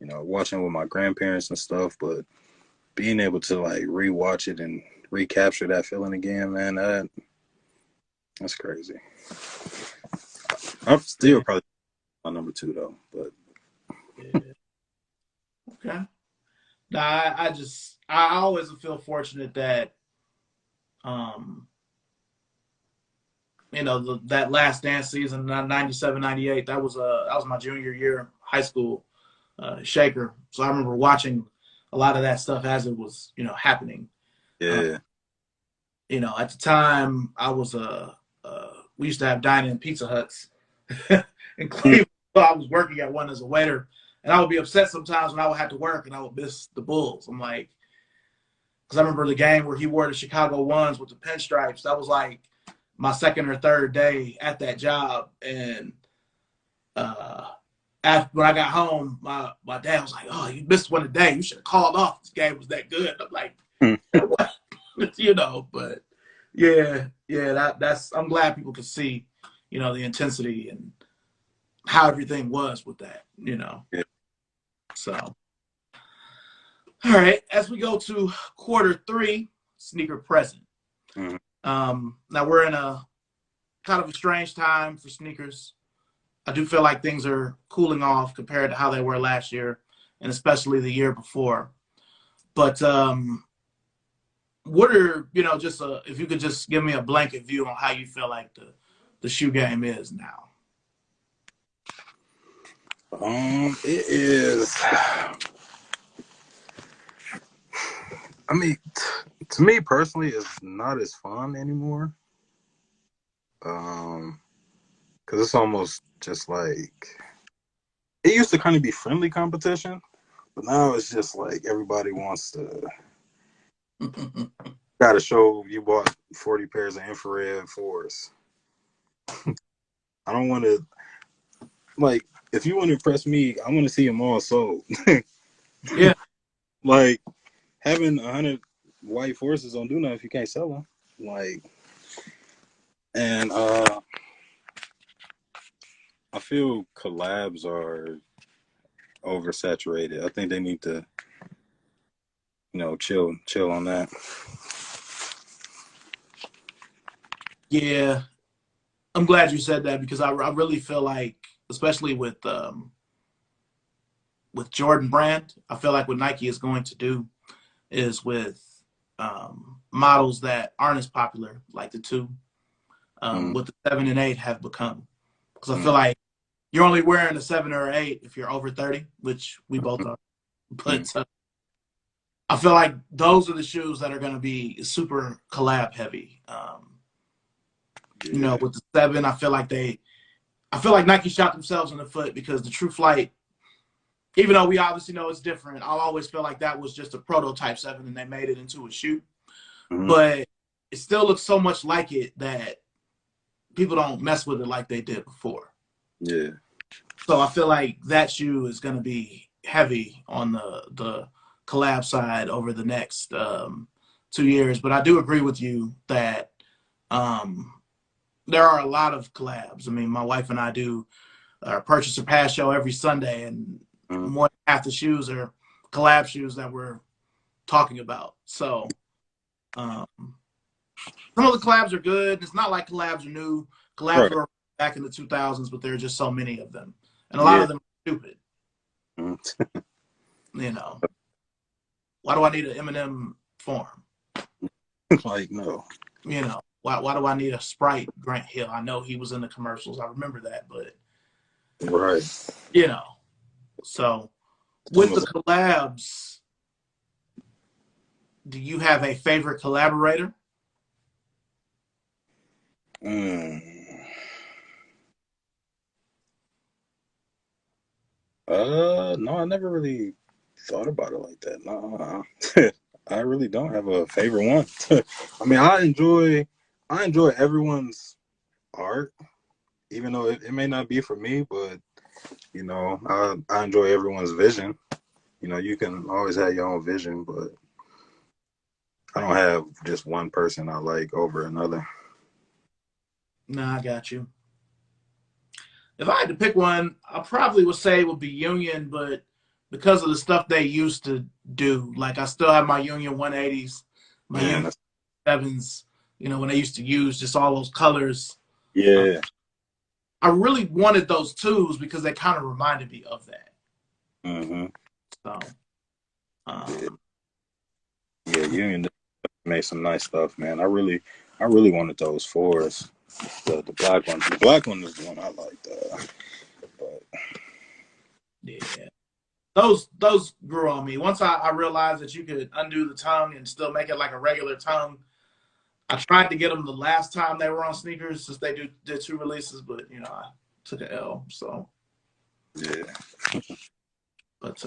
watching with my grandparents and stuff. But being able to like rewatch it and recapture that feeling again, man, that's crazy. I'm still probably my number 2 though, but yeah. Okay. Nah, I always feel fortunate that that Last Dance season, 97, 98, that was my junior year of high school, Shaker. So I remember watching a lot of that stuff as it was, happening. yeah. At the time I was we used to have dining Pizza Huts in Cleveland. So I was working at one as a waiter, and I would be upset sometimes when I would have to work and I would miss the Bulls. I'm like, because I remember the game where he wore the Chicago ones with the pinstripes. That was like my second or third day at that job, and when I got home, my dad was like, "Oh, you missed one today. You should have called off. This game was that good." I'm like, "What?" But that's. I'm glad people could see, the intensity and how everything was with that. Yeah. So, all right. As we go to quarter 3, sneaker present. Mm-hmm. Now we're in a kind of a strange time for sneakers. I do feel like things are cooling off compared to how they were last year, and especially the year before. But what are just if you could just give me a blanket view on how you feel like the shoe game is now? It is. I mean, to me personally, it's not as fun anymore. Because it's almost just like it used to kind of be friendly competition, but now it's just like everybody wants to got to show you bought 40 pairs of infrared 4s. I don't want to like if you want to impress me, I want to see them all sold. Yeah, like having 100 white forces don't do nothing if you can't sell them. Like, and I feel collabs are oversaturated. I think they need to, chill on that. yeah. I'm glad you said that because I really feel like, especially with Jordan Brand, I feel like what Nike is going to do is with models that aren't as popular, like the 2, what the 7 and 8 have become. Because I feel like you're only wearing a 7 or 8 if you're over 30, which we both are. But I feel like those are the shoes that are going to be super collab heavy. With the 7, I feel like Nike shot themselves in the foot because the True Flight, even though we obviously know it's different, I'll always feel like that was just a prototype 7 and they made it into a shoe. Mm-hmm. But it still looks so much like it that people don't mess with it like they did before. Yeah. So I feel like that shoe is going to be heavy on the collab side over the next 2 years. But I do agree with you that there are a lot of collabs. I mean, my wife and I do our Purchase or Pass show every Sunday, and more than half the shoes are collab shoes that we're talking about. So some of the collabs are good. It's not like collabs are new. collabs Right. were back in the 2000s, but there are just so many of them, and a lot of them are stupid. You know, why do I need an Eminem form? Like, no. You know, why do I need a Sprite Grant Hill? I know he was in the commercials. I remember that, but Right. you know, so with the collabs, do you have a favorite collaborator? No, I never really thought about it like that. No, I really don't have a favorite one. I mean, I enjoy everyone's art, even though it may not be for me, but you know, I enjoy everyone's vision. You know, you can always have your own vision, but I don't have just one person I like over another. No, I got you. If I had to pick one, I probably would say it would be Union, but because of the stuff they used to do, like I still have my Union 180s, my Man, Union 7s, you know, when they used to use just all those colors. yeah. I really wanted those twos because they kind of reminded me of that. Mm-hmm. So, Yeah. Yeah, Union made some nice stuff, man. I really wanted those fours. The black one. The black one is the one I liked. But yeah. Those grew on me. Once I realized that you could undo the tongue and still make it like a regular tongue, I tried to get them the last time they were on sneakers since they did 2 releases, but you know I took an L. So yeah. but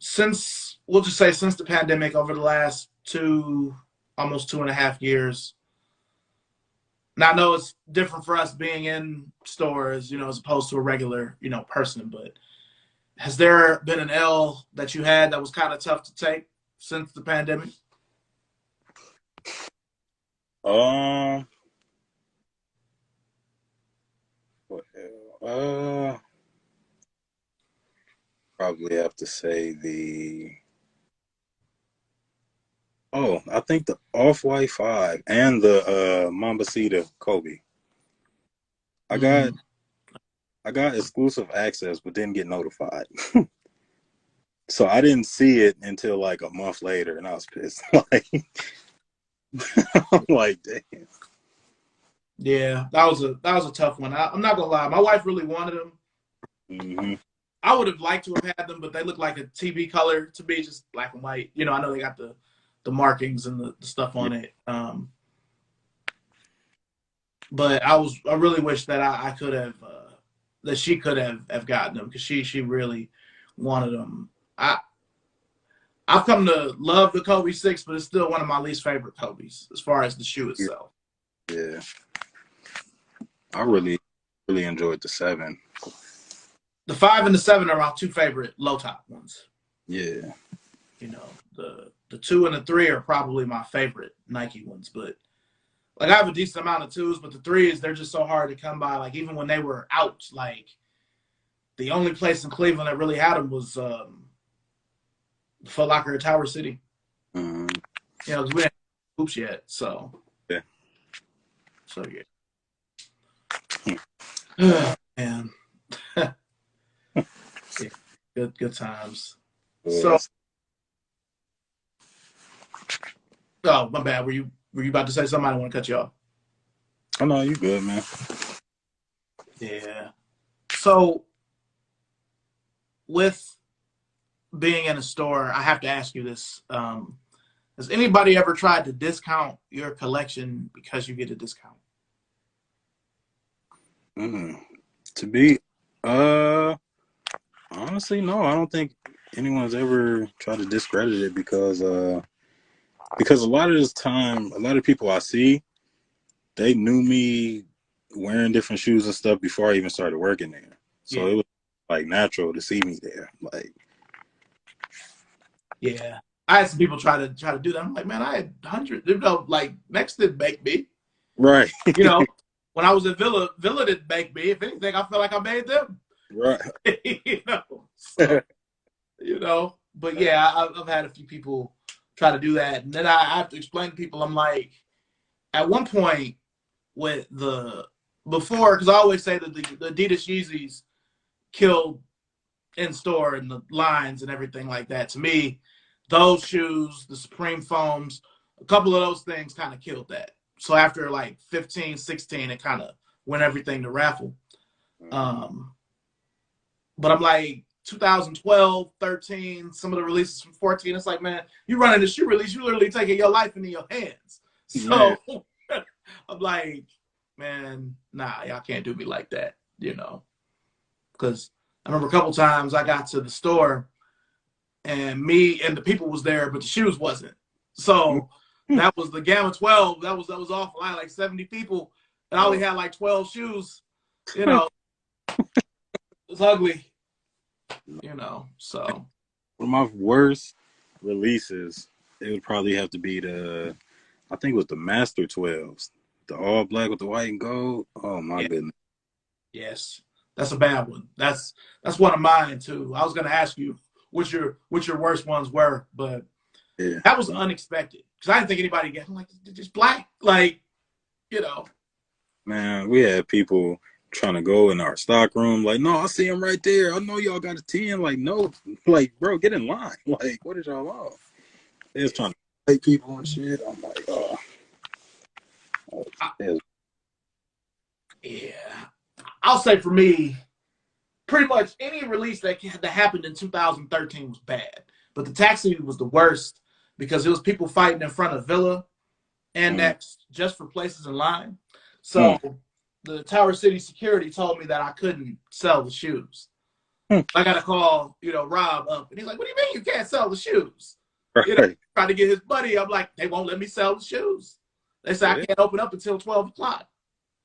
since we'll just say since the pandemic over the last almost 2.5 years. Now I know it's different for us being in stores, you know, as opposed to a regular, you know, person, but has there been an L that you had that was kind of tough to take since the pandemic? Um. What probably have to say the. Oh, I think the Off-White 5 and the Mambasita Kobe. I got Mm. I got exclusive access, but didn't get notified. So I didn't see it until like a month later, and I was pissed. Like, I'm like, damn. Yeah, that was a tough one. I'm not gonna lie, my wife really wanted them. Mm-hmm. I would have liked to have had them, but they look like a TV color to me, just black and white. You know, I know they got the markings and the stuff Yeah. on it. But I really wish that I could have that she could have gotten them because she really wanted them. I've come to love the Kobe 6, but it's still one of my least favorite Kobe's as far as the shoe itself. Yeah. I really enjoyed the 7. The 5 and the 7 are my 2 favorite low top ones. Yeah. You know, the 2 and the 3 are probably my favorite Nike ones, but like I have a decent amount of 2s, but the 3s they're just so hard to come by. Like even when they were out, like the only place in Cleveland that really had them was Foot Locker at Tower City. Mm-hmm. You know, because we didn't have hoops yet, so Yeah. So yeah. Man. Yeah, good times. So, oh my bad. Were you about to say something? I didn't want to cut you off. Oh no, you good, man. Yeah. So, with being in a store, I have to ask you this: has anybody ever tried to discount your collection because you get a discount? To be, honestly, no. I don't think anyone's ever tried to discredit it because a lot of this time, a lot of people I see, they knew me wearing different shoes and stuff before I even started working there. So It was like natural to see me there. Like, yeah, I had some people try to do that. I'm like, man, I had hundreds. You know, like next did bake me. right. You know, when I was at Villa didn't bake me. If anything, I felt like I made them. Right. You know, so, you know. But yeah, I've had a few people try to do that, and then I have to explain to people. I'm like, at one point, with the before, because I always say that the Adidas Yeezys killed in store and the lines and everything like that. To me, those shoes, the Supreme Foams, a couple of those things kind of killed that. So after like 15, 16, it kind of went everything to raffle. But I'm like 2012, 13, some of the releases from 14, it's like, man, you running the shoe release, you literally taking your life into your hands. So I'm like, man, nah, y'all can't do me like that, you know? Because I remember a couple times I got to the store and me and the people was there, but the shoes wasn't. So that was the Gamma 12. That was awful. I had like 70 people and I only had like 12 shoes. You know, it was ugly. You know, so one of my worst releases, it would probably have to be I think it was the Master 12s, the all black with the white and gold. Oh my goodness. Yes, that's a bad one. That's one of mine too. I was gonna ask you what your worst ones were, but that was unexpected because I didn't think anybody get like just black, like, you know. Man, we had people trying to go in our stock room, like, no, I see him right there. I know y'all got a 10. Like, no, like, bro, get in line. Like, what is y'all on? They was trying to fight people and shit. I'm like, oh. Yeah. I'll say for me, pretty much any release that happened in 2013 was bad. But the taxi was the worst because it was people fighting in front of Villa and Next just for places in line. So the Tower City security told me that I couldn't sell the shoes. I got to call, Rob up. And he's like, what do you mean you can't sell the shoes? Right. Trying to get his buddy. I'm like, they won't let me sell the shoes. They said I can't open up until 12 o'clock.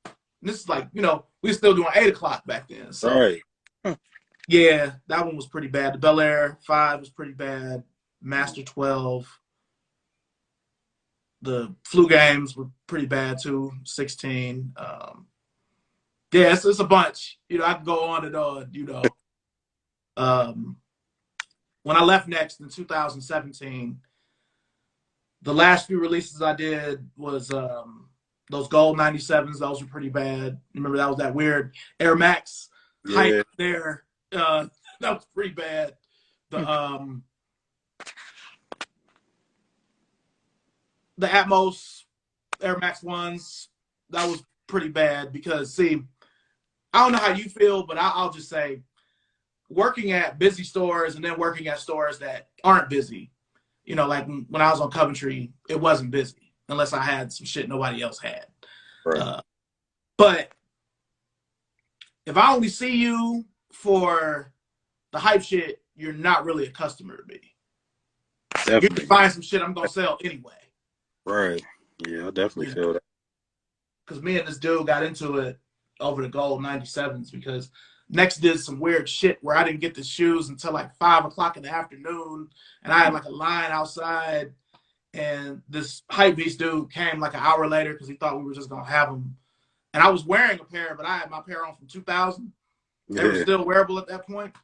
And this is like, we were still doing 8 o'clock back then. So, yeah, that one was pretty bad. The Bel Air 5 was pretty bad. Master 12. The flu games were pretty bad too. 16. Yeah, it's a bunch. I can go on and on. When I left Next in 2017, the last few releases I did was those gold 97s. Those were pretty bad. Remember that was that weird Air Max hype there. That was pretty bad. The Atmos Air Max ones, that was pretty bad because, see, I don't know how you feel, but I'll just say working at busy stores and then working at stores that aren't busy, like when I was on Coventry, it wasn't busy unless I had some shit nobody else had. Right. But if I only see you for the hype shit, you're not really a customer to me. Definitely. You can find some shit I'm going to sell anyway. Right. Yeah, I definitely feel that. Because me and this dude got into it over the gold 97s because Next did some weird shit where I didn't get the shoes until like 5 o'clock in the afternoon. And I had like a line outside. And this hype beast dude came like an hour later because he thought we were just going to have them. And I was wearing a pair, but I had my pair on from 2000. They were still wearable at that point.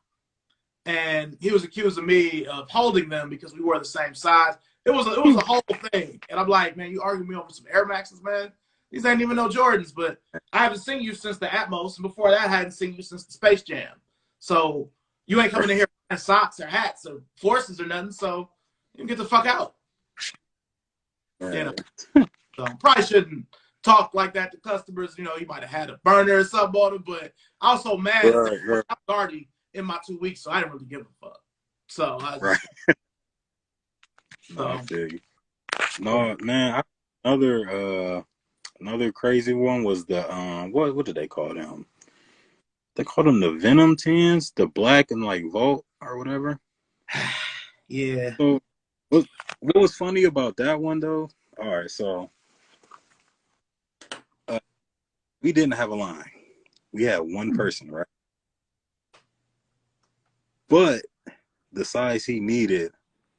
And he was accusing me of holding them because we were the same size. It was a whole thing. And I'm like, man, you arguing me over some Air Maxes, man? These ain't even no Jordans, but I haven't seen you since the Atmos. And before that, I hadn't seen you since the Space Jam. So you ain't coming in here wearing socks or hats or forces or nothing. So you can get the fuck out. So probably shouldn't talk like that to customers. You might have had a burner or something on them, but I was so mad. I was already in my 2 weeks, so I didn't really give a fuck. So I I feel you. No, man. Another crazy one was the what did they call them? They called them the Venom 10s, the black and like Vault or whatever. Yeah. So what was funny about that one though? All right, so we didn't have a line. We had one person, right? But the size he needed,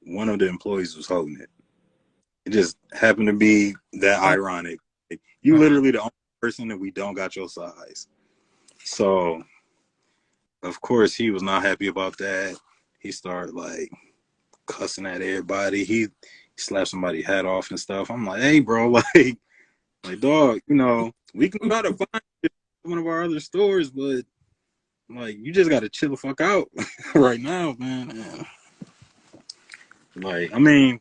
one of the employees was holding it. It just happened to be that ironic. You literally the only person that we don't got your size. So, of course, he was not happy about that. He started like cussing at everybody. He slapped somebody's hat off and stuff. I'm like, hey, bro, like, Like, dog, we can try to find one of our other stores, but like, you just gotta chill the fuck out right now, man. Like, I mean,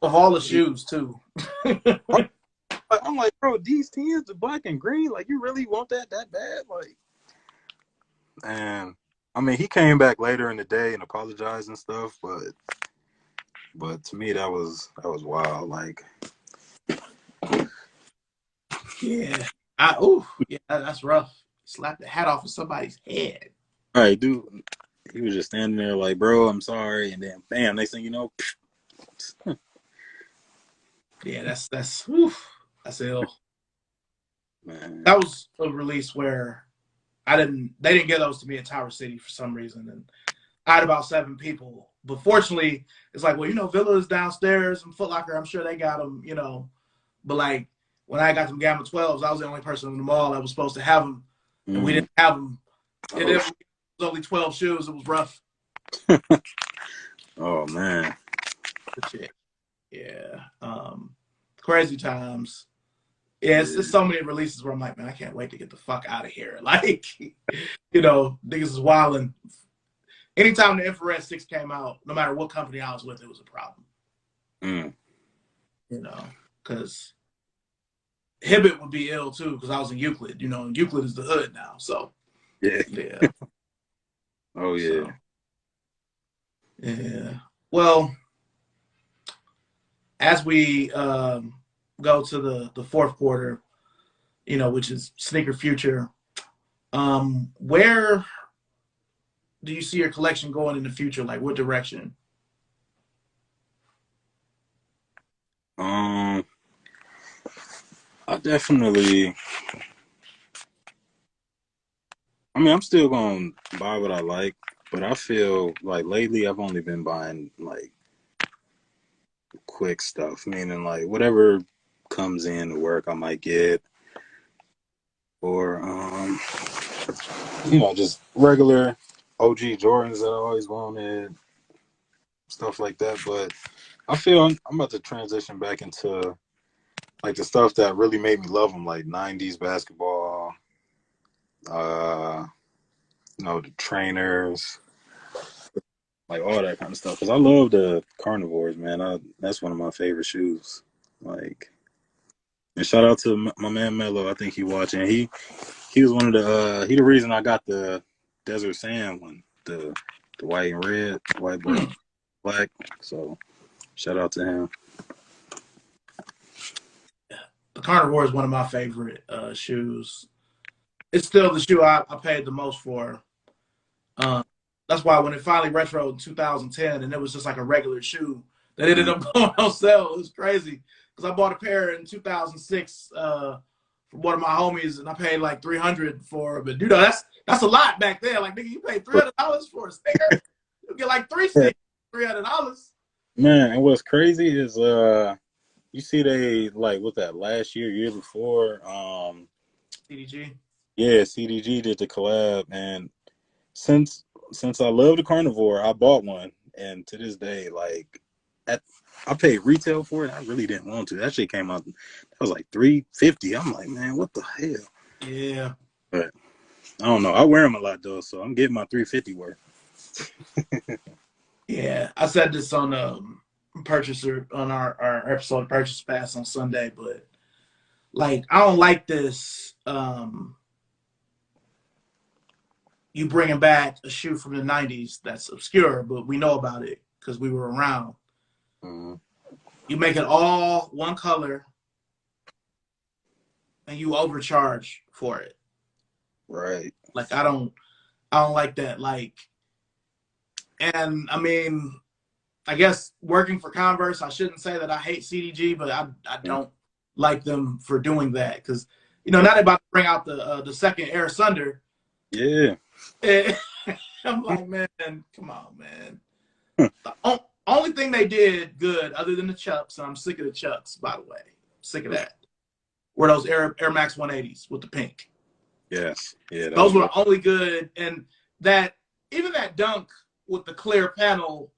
of all the shoes too. I'm like, bro, these tens, the black and green, like, you really want that bad? Like, and I mean, he came back later in the day and apologized and stuff, but to me, that was wild. Like, Yeah. That's rough. Slap the hat off of somebody's head. all right, dude, he was just standing there like, bro, I'm sorry, and then bam, next thing you know. Yeah, that's ill. Man. That was a release where they didn't get those to me at Tower City for some reason, and I had about 7 people. But fortunately, it's like, well, Villa is downstairs and Foot Locker, I'm sure they got them, But like when I got them Gamma 12s, I was the only person in the mall that was supposed to have them, and we didn't have them. It was only 12 shoes. It was rough. Oh man. Yeah. Crazy times. Yeah, it's just so many releases where I'm like, man, I can't wait to get the fuck out of here. Like, niggas is wilding. Anytime the Infrared 6 came out, no matter what company I was with, it was a problem. Because Hibbett would be ill too, because I was in Euclid, and Euclid is the hood now. So, yeah. Oh, yeah. So, yeah. Well, as we go to the fourth quarter, which is sneaker future, where do you see your collection going in the future? Like, what direction? I definitely. I mean, I'm still gonna buy what I like, but I feel like lately I've only been buying like quick stuff, meaning like whatever comes in to work, I might get, or just regular OG Jordans that I always wanted, stuff like that. But I feel I'm about to transition back into like the stuff that really made me love them, like 90s basketball, the trainers, like all that kind of stuff. Because I love the carnivores, man. That's one of my favorite shoes. Like, and shout out to my man Mello. I think he watching. He was one of the he the reason I got the Desert Sand one, the white and red, white black. So shout out to him. The Carnivore is one of my favorite shoes. It's still the shoe I paid the most for. That's why when it finally retroed in 2010 and it was just like a regular shoe, that ended up going on sale. It was crazy because I bought a pair in 2006 from one of my homies and I paid like $300 for it. But that's a lot back then. Like, nigga, you paid $300 for a sneaker, you get like 3 sneakers, $300. Man, and what's crazy is you see they like what's that last year before CDG. Yeah, CDG did the collab, and since I love the Carnivore, I bought one, and to this day, like, I paid retail for it. I really didn't want to. That shit came out. That was like $350. I'm like, man, what the hell? Yeah. But I don't know. I wear them a lot though, so I'm getting my $350 worth. Yeah, I said this on Purchaser on our episode Purchase Pass on Sunday, but like I don't like this. You bringing back a shoe from the 90s that's obscure, but we know about it because we were around. Mm-hmm. You make it all one color and you overcharge for it. Right. Like I don't like that. Like, and I mean, I guess working for Converse, I shouldn't say that I hate CDG, but I don't like them for doing that because now they're about to bring out the second Air Sunder. Yeah. I'm like, man, come on, man. The only thing they did good, other than the Chucks, and I'm sick of the Chucks, by the way, sick of that, were those Air Max 180s with the pink. Yes. Yeah. Those were only good, and even that Dunk with the clear panel,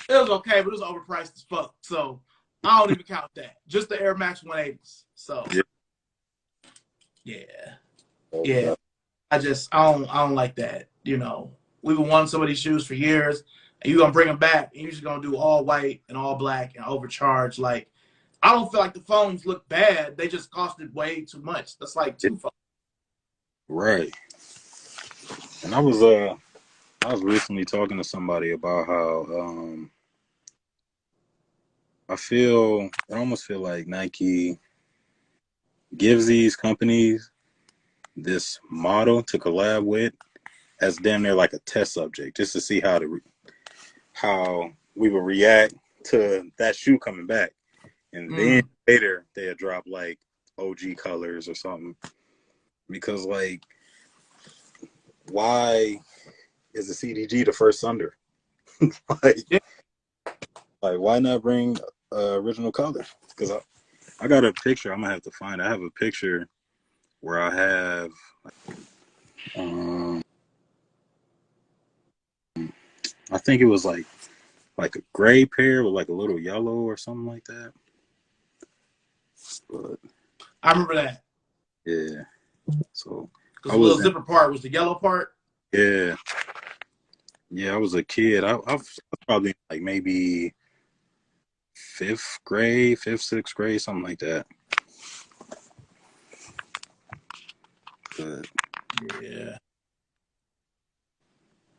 it was okay, but it was overpriced as fuck. So I don't even count that. Just the Air Max 180s. So yeah. I don't like that. You know, we've been wanting some of these shoes for years, and you're gonna bring them back, and you're just gonna do all white and all black and overcharge. Like, I don't feel like the phones look bad. They just costed way too much. That's like two phones. Right. And I was recently talking to somebody about how I almost feel like Nike gives these companies this model to collab with as damn near like a test subject, just to see how we would react to that shoe coming back, and then later they'll drop like OG colors or something. Because like, why is the CDG the first Thunder? like why not bring original color? Because I got a picture. I'm gonna have to find. I have a picture where I have I think it was like a gray pair with like a little yellow or something like that. But I remember that. Yeah. So because the little zipper part was the yellow part. Yeah. Yeah, I was a kid. I was probably like maybe fifth, sixth grade, something like that. But yeah.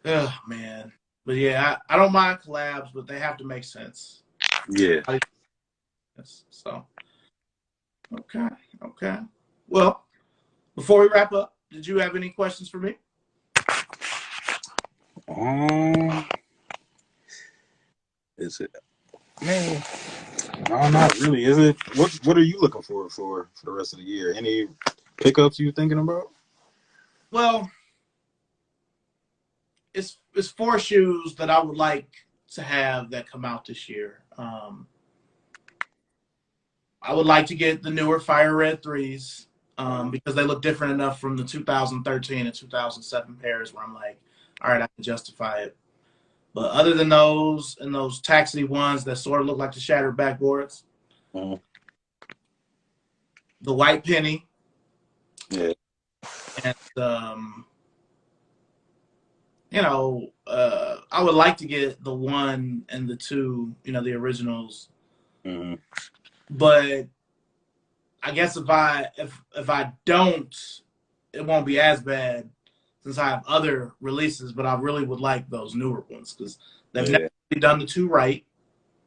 Oh man. But yeah, I don't mind collabs, but they have to make sense. Yeah. So okay. Well, before we wrap up, did you have any questions for me? Is it? Man, no, not really. Is it? What are you looking for the rest of the year? Any pickups you thinking about? Well, it's 4 shoes that I would like to have that come out this year. I would like to get the newer Fire Red 3s because they look different enough from the 2013 and 2007 pairs where I'm like, all right, I can justify it. But other than those and those taxi ones that sort of look like the shattered backboards, the white penny, and I would like to get the 1 and the 2, the originals. But I guess if I don't, it won't be as bad since I have other releases. But I really would like those newer ones because they've never really done the 2 right.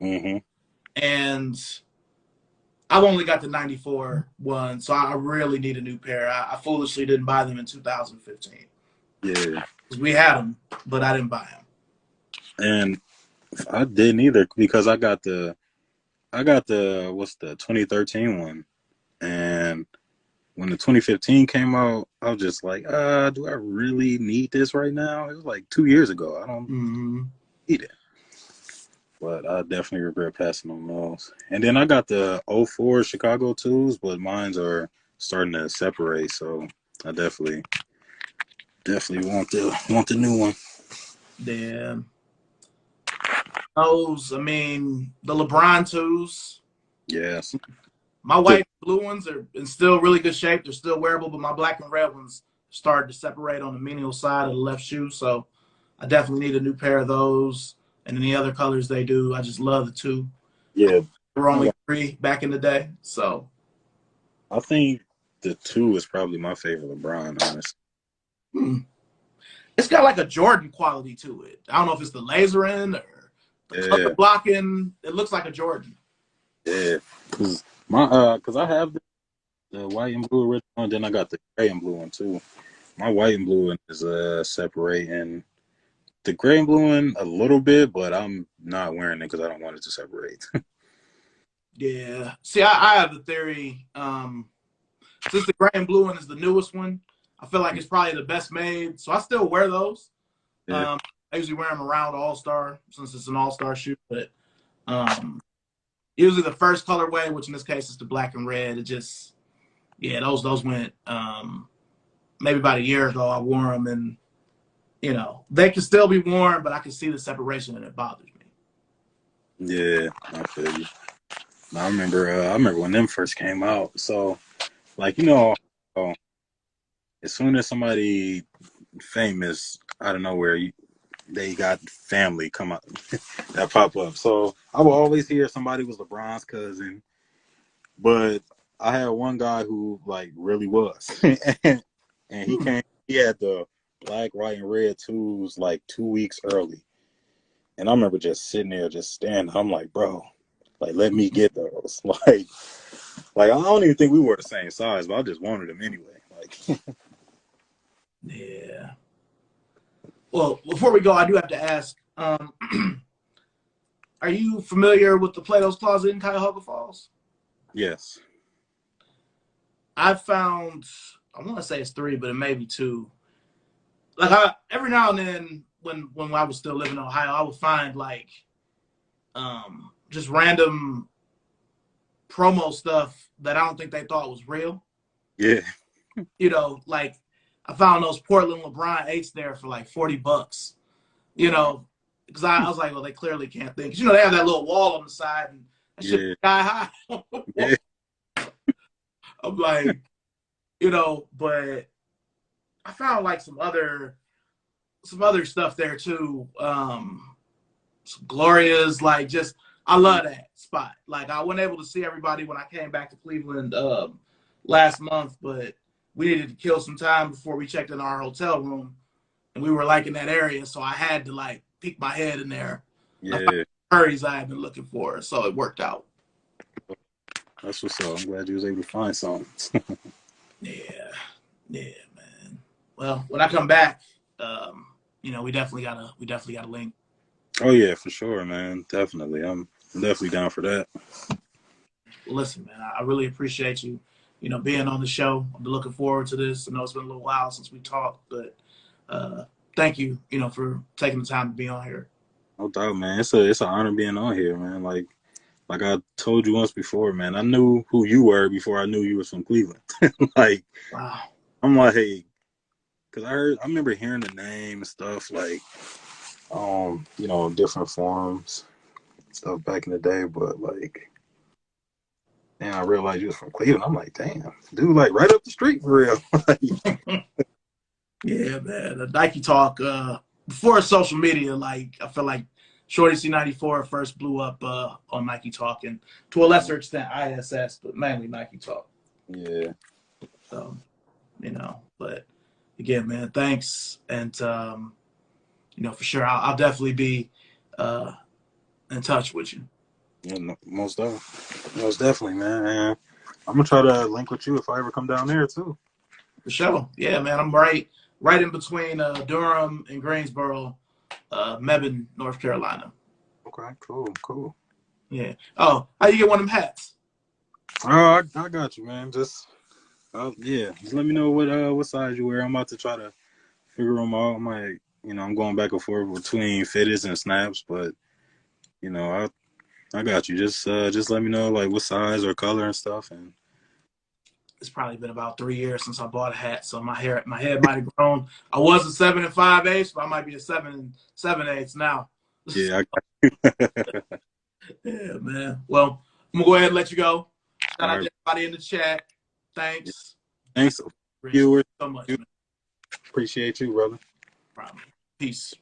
And I've only got the 94 one, so I really need a new pair. I foolishly didn't buy them in 2015. Yeah. We had them, but I didn't buy them. And I didn't either because I got the what's the 2013 one, and when the 2015 came out, I was just like, do I really need this right now? It was like 2 years ago. I don't need it. But I definitely regret passing on those. And then I got the 04 Chicago 2s, but mines are starting to separate, so I definitely want the new one. Yeah. Those, I mean, the LeBron 2s. Yes. My white and blue ones are in still really good shape. They're still wearable, but my black and red ones started to separate on the menial side of the left shoe. So I definitely need a new pair of those. And any other colors they do, I just love the 2. Yeah. There were only 3 back in the day. So I think the 2 is probably my favorite LeBron, honestly. It's got like a Jordan quality to it. I don't know if it's the lasering or the color blocking. It looks like a Jordan. Yeah, because I have the white and blue original, and then I got the gray and blue one too. My white and blue one is separating. The gray and blue one a little bit, but I'm not wearing it because I don't want it to separate. Yeah. See, I have the theory. Since the gray and blue one is the newest one, I feel like it's probably the best made. So I still wear those. I usually wear them around All-Star since it's an All-Star shoe. But usually the first colorway, which in this case is the black and red, it just, those went maybe about a year ago. I wore them and, they can still be worn, but I can see the separation and it bothers me. Yeah, I feel you. I remember when them first came out. So, like, you know, as soon as somebody famous out of nowhere, they got family come up that pop up. So I will always hear somebody was LeBron's cousin, but I had one guy who like really was, and he came. He had the black, white, and red twos like 2 weeks early, and I remember just sitting there, just standing. I'm like, bro, like let me get those. Like I don't even think we were the same size, but I just wanted them anyway. Like, Yeah. Well, before we go, I do have to ask, are you familiar with the Plato's Closet in Cuyahoga Falls? yes. I found, I want to say it's 3, but it may be 2. Like every now and then, when I was still living in Ohio, I would find like just random promo stuff that I don't think they thought was real. Yeah. You know, like I found those Portland LeBron 8s there for like $40. You know, because I was like, well, they clearly can't think. 'Cause, you know, they have that little wall on the side, and that shit Yeah. sky high. Yeah. I'm like, you know, but I found like some other stuff there too. Some Glorias, like just I love that spot. Like I wasn't able to see everybody when I came back to Cleveland last month, but we needed to kill some time before we checked in our hotel room, and we were like in that area, so I had to like peek my head in there. And I found Yeah. the curries I had been looking for, so it worked out. That's what's up. I'm glad you was able to find something. Yeah, yeah, man. Well, when I come back, you know, we definitely gotta link. Oh yeah, for sure, man. Definitely. I'm definitely down for that. Listen, man, I really appreciate you, you know, being on the show. I'm looking forward to this. I know it's been a little while since we talked, but thank you, you know, for taking the time to be on here. No doubt, man. It's an honor being on here, man. Like I told you once before, man. I knew who you were before I knew you was from Cleveland. Like Wow. I'm like, hey, because I remember hearing the name and stuff like, you know, different forums stuff back in the day, but like, damn, I realized you was from Cleveland. I'm like, damn, dude, like right up the street for real. Yeah, man. The Nike Talk, before social media, like I feel like Shorty C94 first blew up on Nike Talk, and to a lesser extent ISS, but mainly Nike Talk. Yeah. So, you know, but again, man, thanks. And you know, for sure I'll definitely be uh in touch with you. Yeah, no, most definitely, man. And I'm gonna try to link with you if I ever come down there too. For sure. Yeah, man. I'm right in between Durham and Greensboro, Mebane, North Carolina. Okay, cool. Yeah. Oh, how you get one of them hats? Oh, I got you, man. Yeah, just let me know what size you wear. I'm about to try to figure them out. I might, you know, I'm going back and forth between fitteds and snaps, but you know, I got you. Just let me know like what size or color and stuff. And It's probably been about 3 years since I bought a hat, so my head might have grown. I was a 7 5/8, but I might be a 7 7/8 now. yeah, Yeah, man. Well, I'm gonna go ahead and let you go. Shout all out right. to everybody in the chat. Yeah, Thanks. thanks, Appreciate viewers. so much, man. Appreciate you, brother. Problem. Peace.